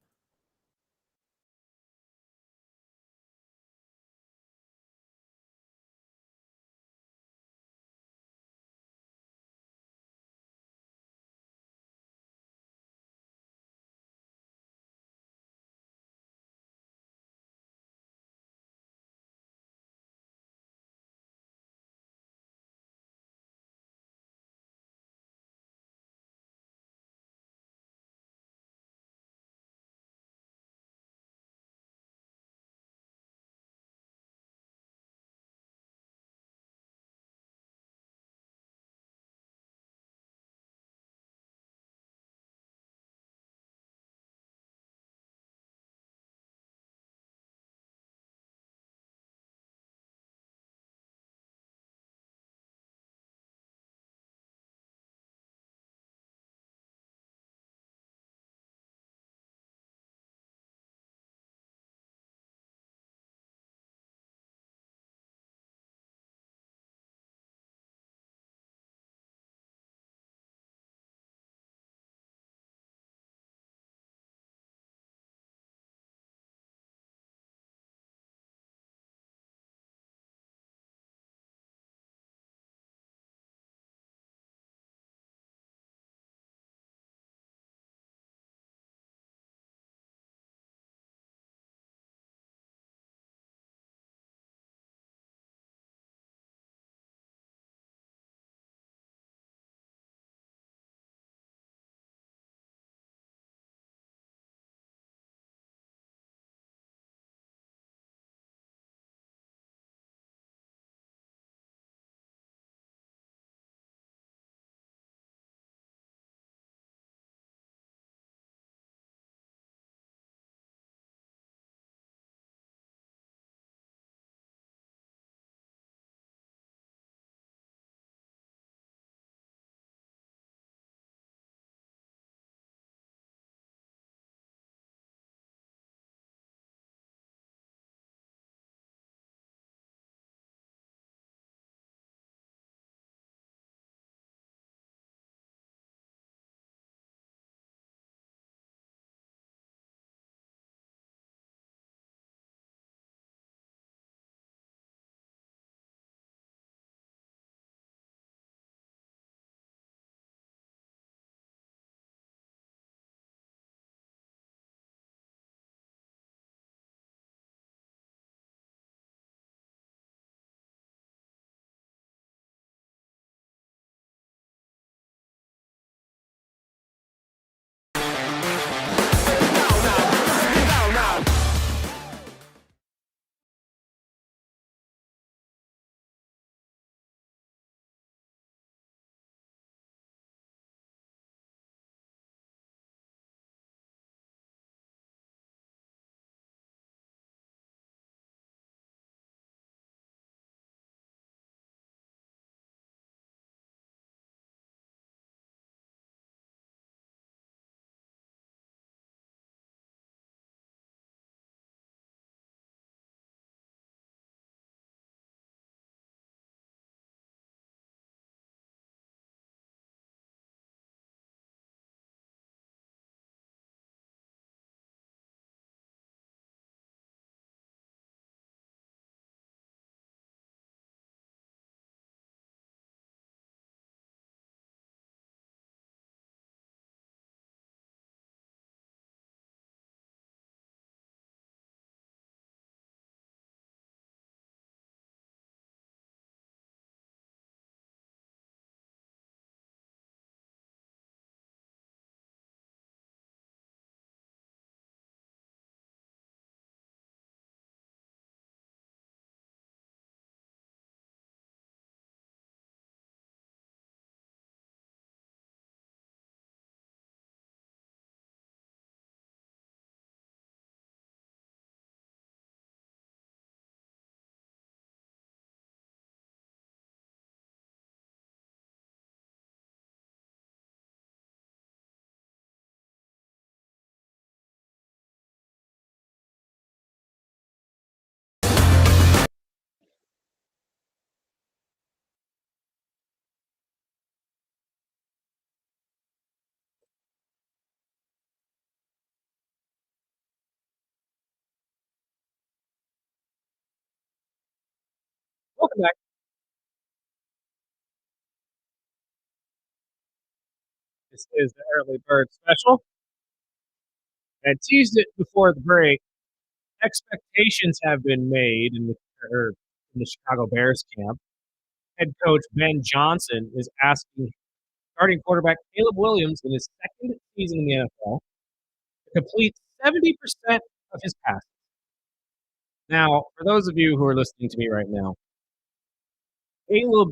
Welcome back. This is the Early Bird Special. I teased it before the break. Expectations have been made in the Chicago Bears camp. Head coach Ben Johnson is asking starting quarterback Caleb Williams in his second season in the NFL to complete 70% of his passes. Now, for those of you who are listening to me right now, Caleb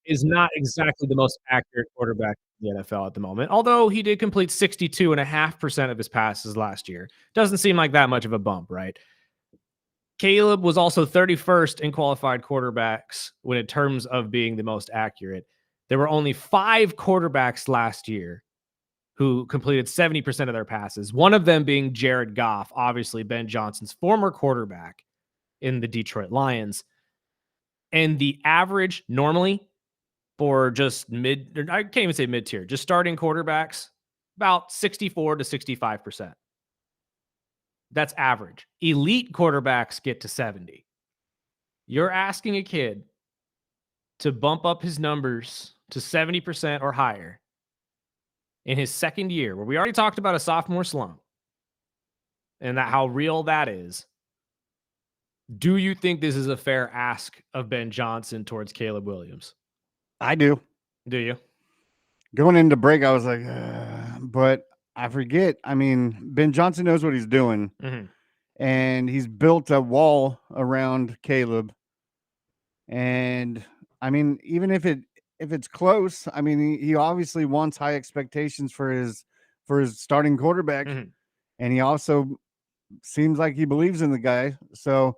is not exactly the most accurate quarterback in the NFL at the moment, although he did complete 62.5% of his passes last year. Doesn't seem like that much of a bump, right? Caleb was also 31st in qualified quarterbacks when in terms of being the most accurate. There were only 5 quarterbacks last year who completed 70% of their passes, one of them being Jared Goff, obviously Ben Johnson's former quarterback in the Detroit Lions. And the average normally for just I can't even say mid tier, just starting quarterbacks, about 64 to 65%. That's average. Elite quarterbacks get to 70. You're asking a kid to bump up his numbers to 70% or higher in his second year, where we already talked about a sophomore slump and that how real that is. Do you think this is a fair ask of Ben Johnson towards Caleb Williams? I do. Do you? Going into break, I was like, but I forget. I mean, Ben Johnson knows what he's doing, and he's built a wall around Caleb. And I mean, even if it's close, I mean, he obviously wants high expectations for his starting quarterback, and he also seems like he believes in the guy. So,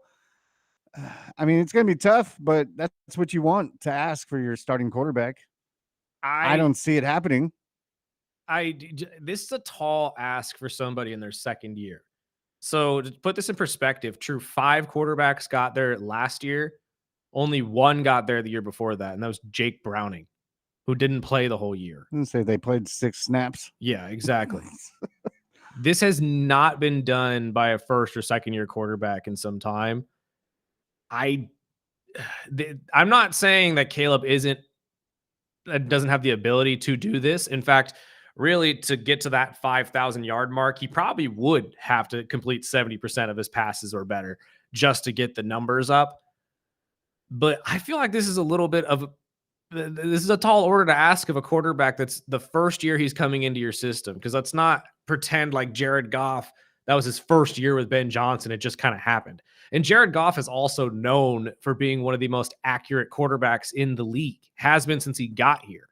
I mean, it's going to be tough, but that's what you want to ask for your starting quarterback. I don't see it happening. This is a tall ask for somebody in their second year. So to put this in perspective, true, 5 quarterbacks got there last year. Only 1 got there the year before that, and that was Jake Browning, who didn't play the whole year. I didn't say they played 6 snaps. Yeah, exactly. This has not been done by a first or second year quarterback in some time. I'm not saying that Caleb doesn't have the ability to do this. In fact, really, to get to that 5,000 yard mark, he probably would have to complete 70% of his passes or better just to get the numbers up. But I feel like this is a tall order to ask of a quarterback that's the first year he's coming into your system. Because let's not pretend like Jared Goff, that was his first year with Ben Johnson. It just kind of happened. And Jared Goff is also known for being one of the most accurate quarterbacks in the league, has been since he got here.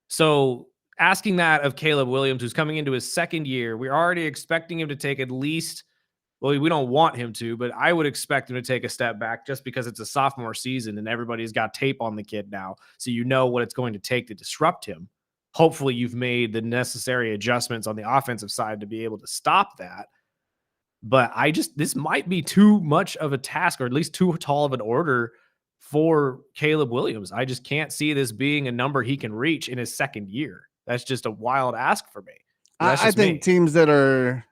So asking that of Caleb Williams, who's coming into his second year, we're already expecting him to take at least, well, we don't want him to, but I would expect him to take a step back just because it's a sophomore season and everybody's got tape on the kid now. So you know what it's going to take to disrupt him. Hopefully you've made the necessary adjustments on the offensive side to be able to stop that. But this might be too much of a task, or at least too tall of an order for Caleb Williams. I just can't see this being a number he can reach in his second year. That's just a wild ask for me. I think teams that are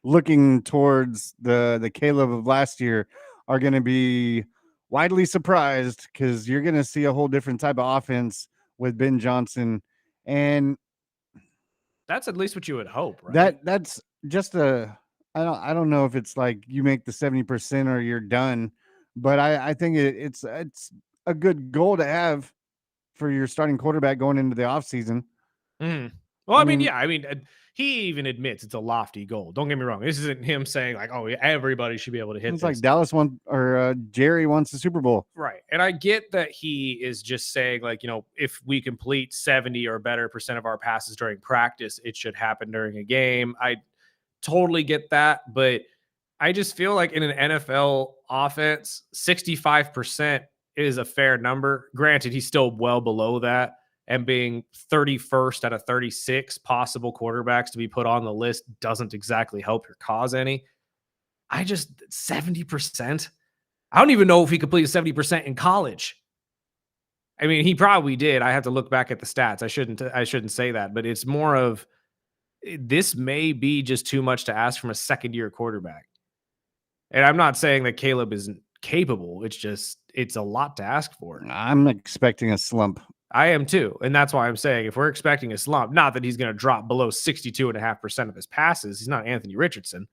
looking towards the Caleb of last year are going to be widely surprised, because you're going to see a whole different type of offense with Ben Johnson. And that's at least what you would hope, right? That's just I don't know if it's like you make the 70% or you're done, but I think it's a good goal to have for your starting quarterback going into the offseason. Well, I mean, he even admits it's a lofty goal. Don't get me wrong. This isn't him saying like, oh, everybody should be able to hit it's this. Like Dallas won, or Jerry wants the Super Bowl. Right. And I get that he is just saying like, if we complete 70 or better % of our passes during practice, it should happen during a game. I totally get that. But I just feel like in an NFL offense, 65% is a fair number. Granted, he's still well below that. And being 31st out of 36 possible quarterbacks to be put on the list doesn't exactly help your cause any. 70%. I don't even know if he completed 70% in college. I mean, he probably did. I have to look back at the stats. I shouldn't say that, but it's more of, this may be just too much to ask from a second year quarterback. And I'm not saying that Caleb isn't capable. It's a lot to ask for. I'm expecting a slump. I am too. And that's why I'm saying if we're expecting a slump, not that he's going to drop below 62.5% of his passes. He's not Anthony Richardson,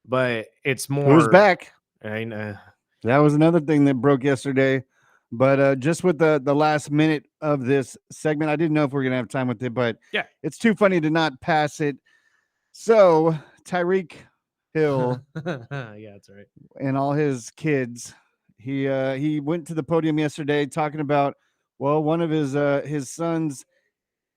but it's more. Who's back? That That was another thing that broke yesterday. But just with the last minute of this segment, I didn't know if we are going to have time with it, but yeah. it's too funny to not pass it. So Tyreek Hill yeah, that's right. and all his kids, he went to the podium yesterday talking about, well, one of his sons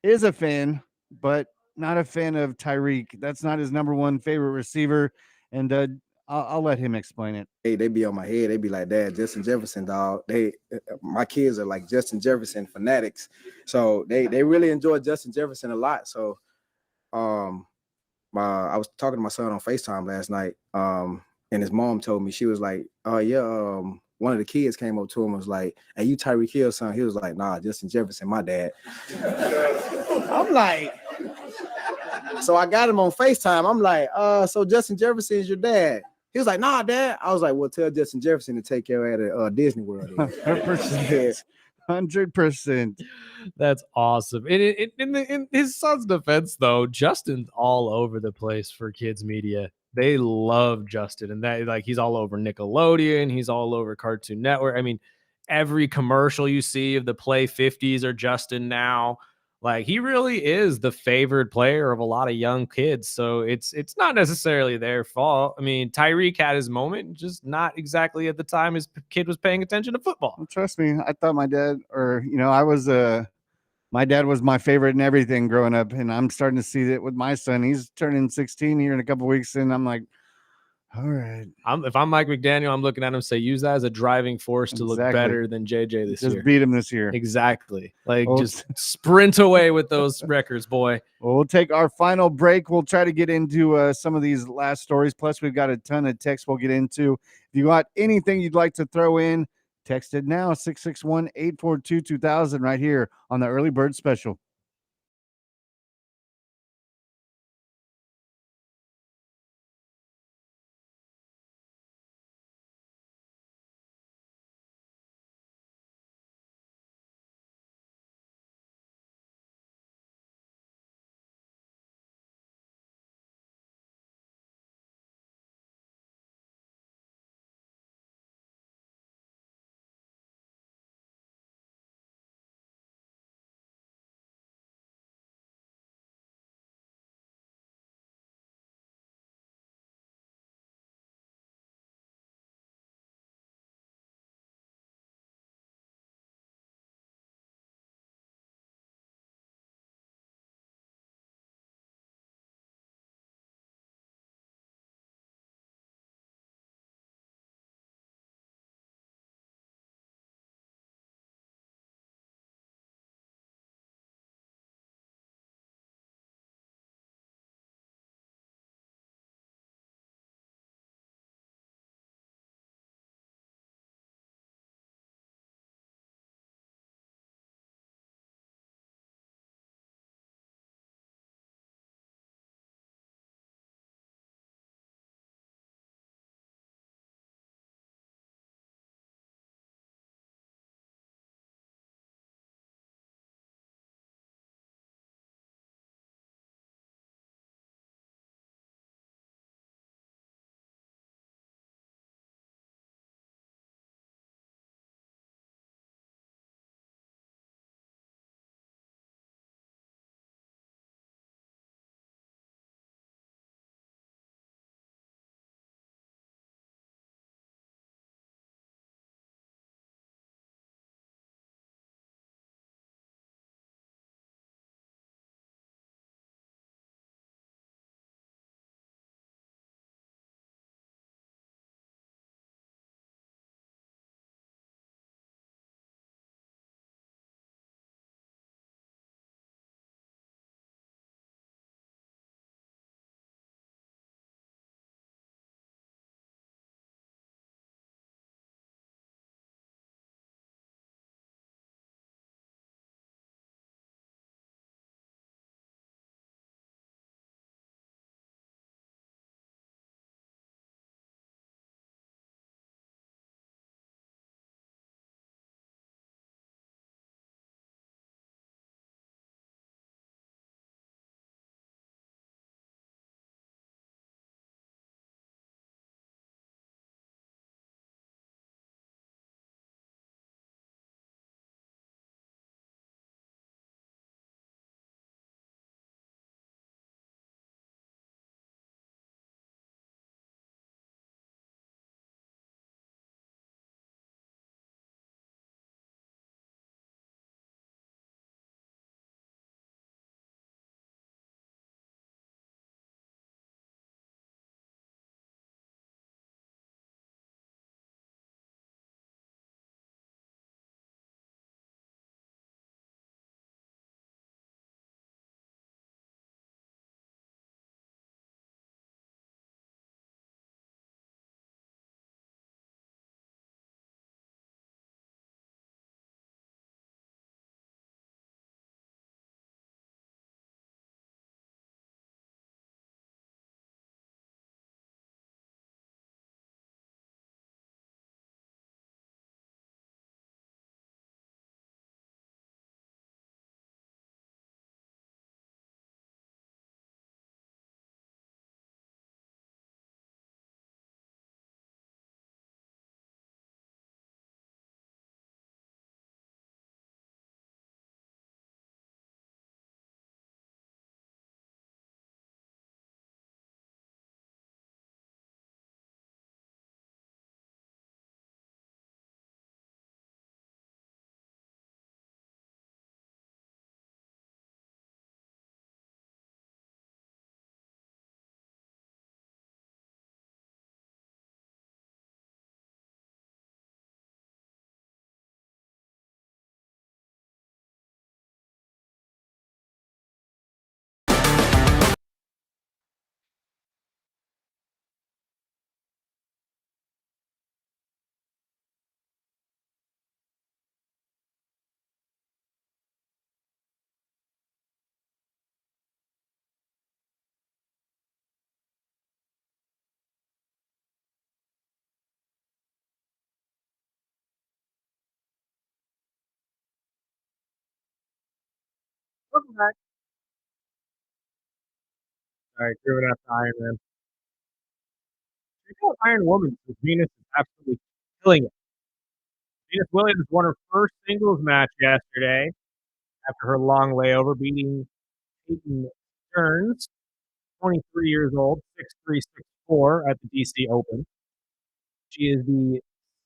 is a fan, but not a fan of Tyreek. That's not his number one favorite receiver. And I'll let him explain it. They be on my head. They be like, "Dad, Justin Jefferson, dog." My kids are like Justin Jefferson fanatics, so they really enjoy Justin Jefferson a lot. So, I was talking to my son on FaceTime last night, and his mom told me, she was like, "Oh yeah." One of the kids came up to him and was like, "Hey, you Tyreek Hill son?" He was like, "Nah, Justin Jefferson, my dad." I'm like, so I got him on FaceTime. I'm like, so Justin Jefferson is your dad? He was like, "Nah, Dad." I was like, "Well, tell Justin Jefferson to take care at Disney World." 100%. 100%. That's awesome. In his son's defense, though, Justin's all over the place for kids media. They love Justin, and that like he's all over Nickelodeon. He's all over Cartoon Network. I mean, every commercial you see of the Play 50s are Justin now. Like he really is the favored player of a lot of young kids. So it's not necessarily their fault. I mean, Tyreek had his moment, just not exactly at the time his kid was paying attention to football. Well, trust me, I thought my dad, or I was my dad was my favorite in everything growing up, and I'm starting to see that with my son. He's turning 16 here in a couple weeks, and I'm like, all right. If I'm Mike McDaniel, I'm looking at him say, use that as a driving force to look better than JJ this year. Just beat him this year. Exactly. Like just sprint away with those records, boy. Well, we'll take our final break. We'll try to get into some of these last stories. Plus, we've got a ton of texts we'll get into. If you got anything you'd like to throw in, text it now, 661-842-2000 right here on the Early Bird Special. Welcome back. All right, giving up to Iron Man. Iron Woman, Venus is absolutely killing it. Venus Williams won her first singles match yesterday after her long layover, beating Peyton Stearns, 23 years old, 6'3", 6'4", at the DC Open. She is the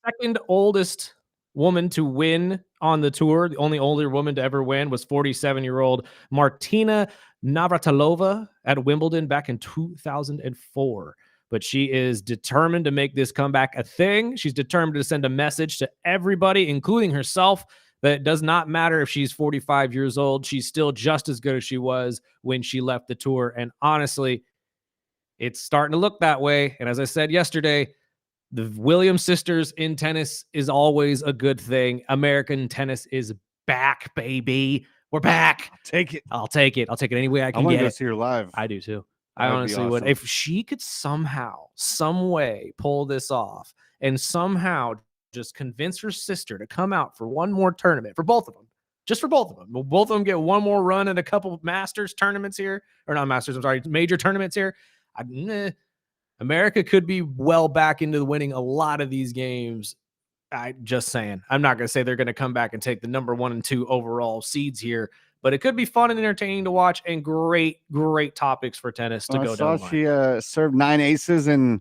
second oldest woman to win on the tour. The only older woman to ever win was 47-year-old Martina Navratilova at Wimbledon back in 2004. But she is determined to make this comeback a thing. She's determined to send a message to everybody, including herself, that it does not matter if she's 45 years old. She's still just as good as she was when she left the tour. And honestly, it's starting to look that way. And as I said yesterday, the Williams sisters in tennis is always a good thing. American tennis is back, baby. We're back. Take it. I'll take it. I'll take it any way I I can want to get go it. see her live. I do too. That I would be honestly would. awesome. If she could somehow, some way pull this off and somehow just convince her sister to come out for one more tournament for both of them, just for both of them. Will both of them get one more run at a couple Masters tournaments here? Or not Masters, I'm sorry, major tournaments here? America could be well back into winning a lot of these games. I just saying. I'm not going to say they're going to come back and take the number 1 and 2 overall seeds here, but it could be fun and entertaining to watch and great topics for tennis to go down the line. She served 9 aces and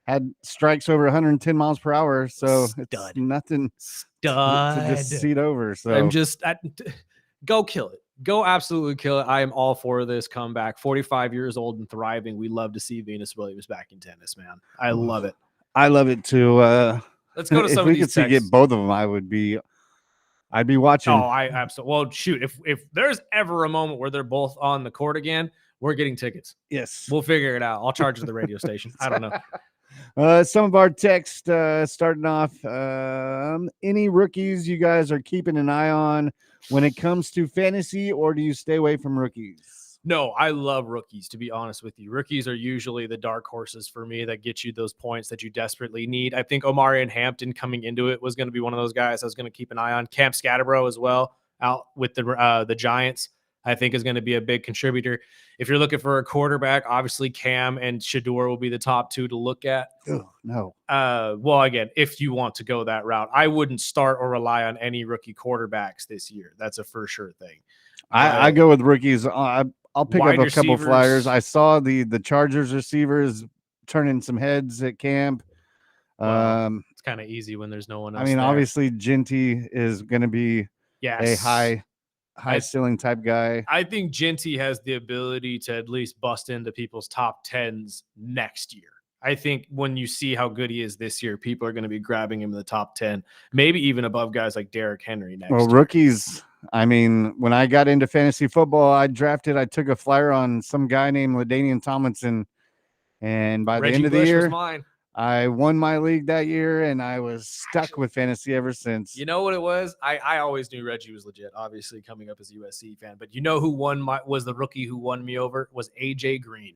had strikes over 110 miles per hour. So it's nothing to just seat over. So I'm just go kill it. Go absolutely kill it. I am all for this comeback. 45 years old and thriving. We love to see Venus Williams back in tennis, man. I love it. I love it too. Let's go to some if we of these could get both of them, I'd be watching. Oh, I absolutely. Well, shoot, if there's ever a moment where they're both on the court again, we're getting tickets. Yes. We'll figure it out. I'll charge the radio station. I don't know. Some of our text starting off. Any rookies you guys are keeping an eye on when it comes to fantasy, or do you stay away from rookies? No, I love rookies, to be honest with you. Rookies are usually the dark horses for me that get you those points that you desperately need. I think Omarion Hampton coming into it was going to be one of those guys I was going to keep an eye on. Cam Scatterbro as well, out with the Giants, I think is going to be a big contributor. If you're looking for a quarterback, obviously Cam and Shador will be the top 2 to look at. Oh, no. Well, again, if you want to go that route, I wouldn't start or rely on any rookie quarterbacks this year. That's a for sure thing. I go with rookies. I'll pick up a couple flyers. I saw the Chargers receivers turning some heads at camp. It's kind of easy when there's no one else. I mean, there. Obviously, Ginty is going to be a high ceiling type guy. I think Ginty has the ability to at least bust into people's top 10s next year. I think when you see how good he is this year, people are going to be grabbing him in the top 10, maybe even above guys like Derrick Henry next year. Rookies. I mean, when I got into fantasy football, I took a flyer on some guy named LaDainian Tomlinson. And by Reggie the end of the Bush year, was mine. I won my league that year, and I was stuck with fantasy ever since. You know what it was? I always knew Reggie was legit, obviously coming up as a USC fan. But you know who was the rookie who won me over? Was A.J. Green.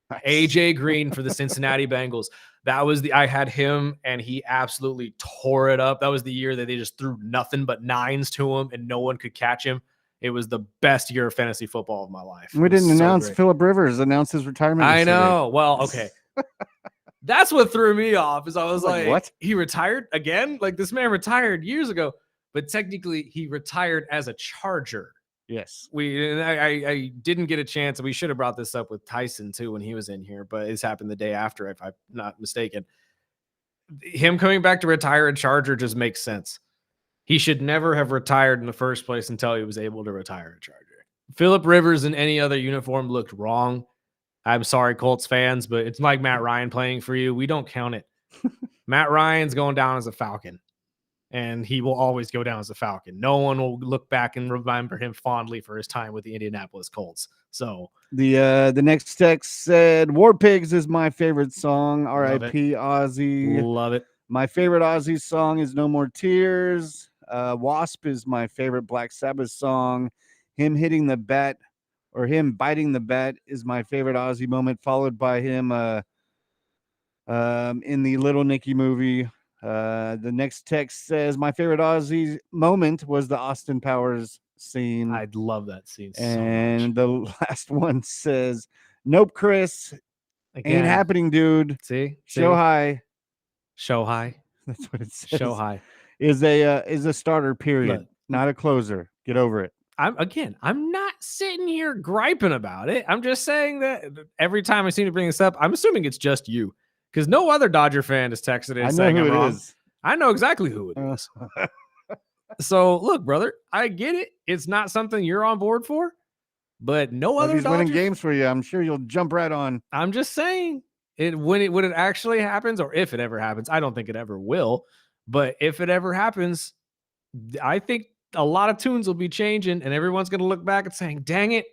Nice. A.J. Green for the Cincinnati Bengals. I had him, and he absolutely tore it up. That was the year that they just threw nothing but 9s to him, and no one could catch him. It was the best year of fantasy football of my life. We didn't announce Phillip Rivers announced his retirement. I know. Well, okay. That's what threw me off. Is I was like, what? He retired again? Like, this man retired years ago, but technically he retired as a Charger. Yes. I didn't get a chance. We should have brought this up with Tyson too when he was in here, but it's happened the day after, if I'm not mistaken. Him coming back to retire a Charger just makes sense. He should never have retired in the first place until he was able to retire a Charger. Phillip Rivers in any other uniform looked wrong. I'm sorry, Colts fans, but it's like Matt Ryan playing for you. We don't count it. Matt Ryan's going down as a Falcon, and he will always go down as a Falcon. No one will look back and remember him fondly for his time with the Indianapolis Colts. So the next text said, War Pigs is my favorite song. R.I.P. Ozzy. Love it. My favorite Ozzy song is No More Tears. Wasp is my favorite Black Sabbath song. Him hitting the bat or him biting the bat is my favorite Ozzy moment, followed by him in the Little Nicky movie. The next text says, my favorite Ozzy moment was the Austin Powers scene. I'd love that scene so much. And the last one says, "Nope, Chris, Again, ain't happening, dude. See? Show high." Show high. That's what it says. Show high. Is a starter, period, Look. not a closer. Get over it. I'm not sitting here griping about it. I'm just saying that every time I seem to bring this up, I'm assuming it's just you, because no other Dodger fan has texted in I know saying who I'm it wrong. is. I know exactly who it is. So look, brother, I get it. It's not something you're on board for, but no If other he's winning Dodger. games for you, I'm sure you'll jump right on. I'm just saying when it actually happens, or if it ever happens. I don't think it ever will, but if it ever happens, I think a lot of tunes will be changing, and everyone's going to look back and saying, "Dang it,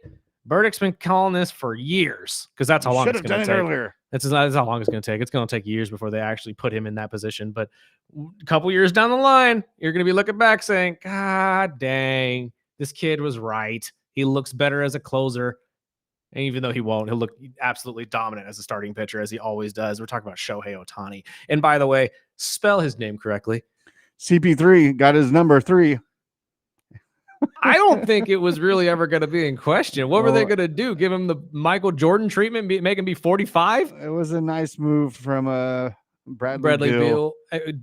Burdick's been calling this for years," because that's how long it's going to take. Earlier. That's how long it's going to take. It's going to take years before they actually put him in that position. But a couple years down the line, you're going to be looking back saying, "God dang, this kid was right. He looks better as a closer." And even though he won't, he'll look absolutely dominant as a starting pitcher, as he always does. We're talking about Shohei Ohtani. And by the way, spell his name correctly. CP3 got his number 3. I don't think it was really ever going to be in question. What were they going to do? Give him the Michael Jordan treatment, make him be 45? It was a nice move from Bradley Beal.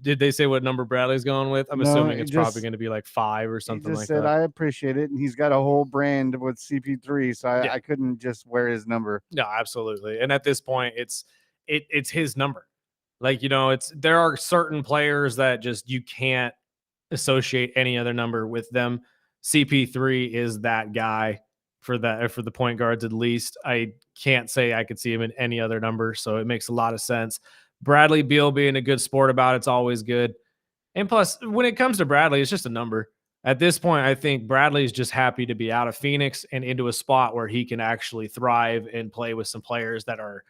Did they say what number Bradley's going with? I'm No, assuming it's it probably just- going to be like 5 or He something just like said, that. "I appreciate it," and he's got a whole brand with CP3, so Yeah. I couldn't just wear his number. No, absolutely. And at this point, it's his number. Like, there are certain players that just you can't associate any other number with them. CP3 is that guy for the point guards, at least. I can't say I could see him in any other number, so it makes a lot of sense. Bradley Beal being a good sport about it's always good. And plus, when it comes to Bradley, it's just a number. At this point, I think Bradley's just happy to be out of Phoenix and into a spot where he can actually thrive and play with some players that are,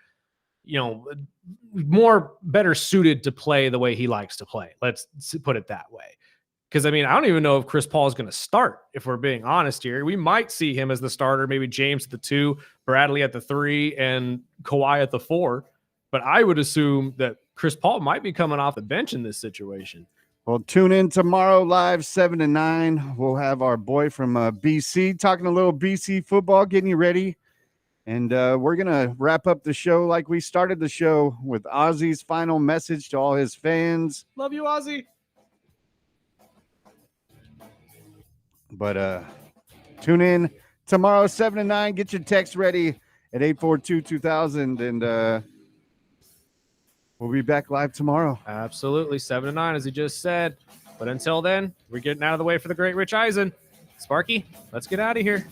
better suited to play the way he likes to play. Let's put it that way. Because, I don't even know if Chris Paul is going to start, if we're being honest here. We might see him as the starter, maybe James at the 2, Bradley at the 3, and Kawhi at the 4. But I would assume that Chris Paul might be coming off the bench in this situation. Well, tune in tomorrow live 7 to 9. We'll have our boy from BC talking a little BC football, getting you ready. And we're going to wrap up the show like we started the show with Ozzy's final message to all his fans. Love you, Ozzy. But tune in tomorrow, 7 to 9. Get your text ready at 842-2000. And we'll be back live tomorrow. Absolutely. 7 to 9, as he just said. But until then, we're getting out of the way for the great Rich Eisen. Sparky, let's get out of here.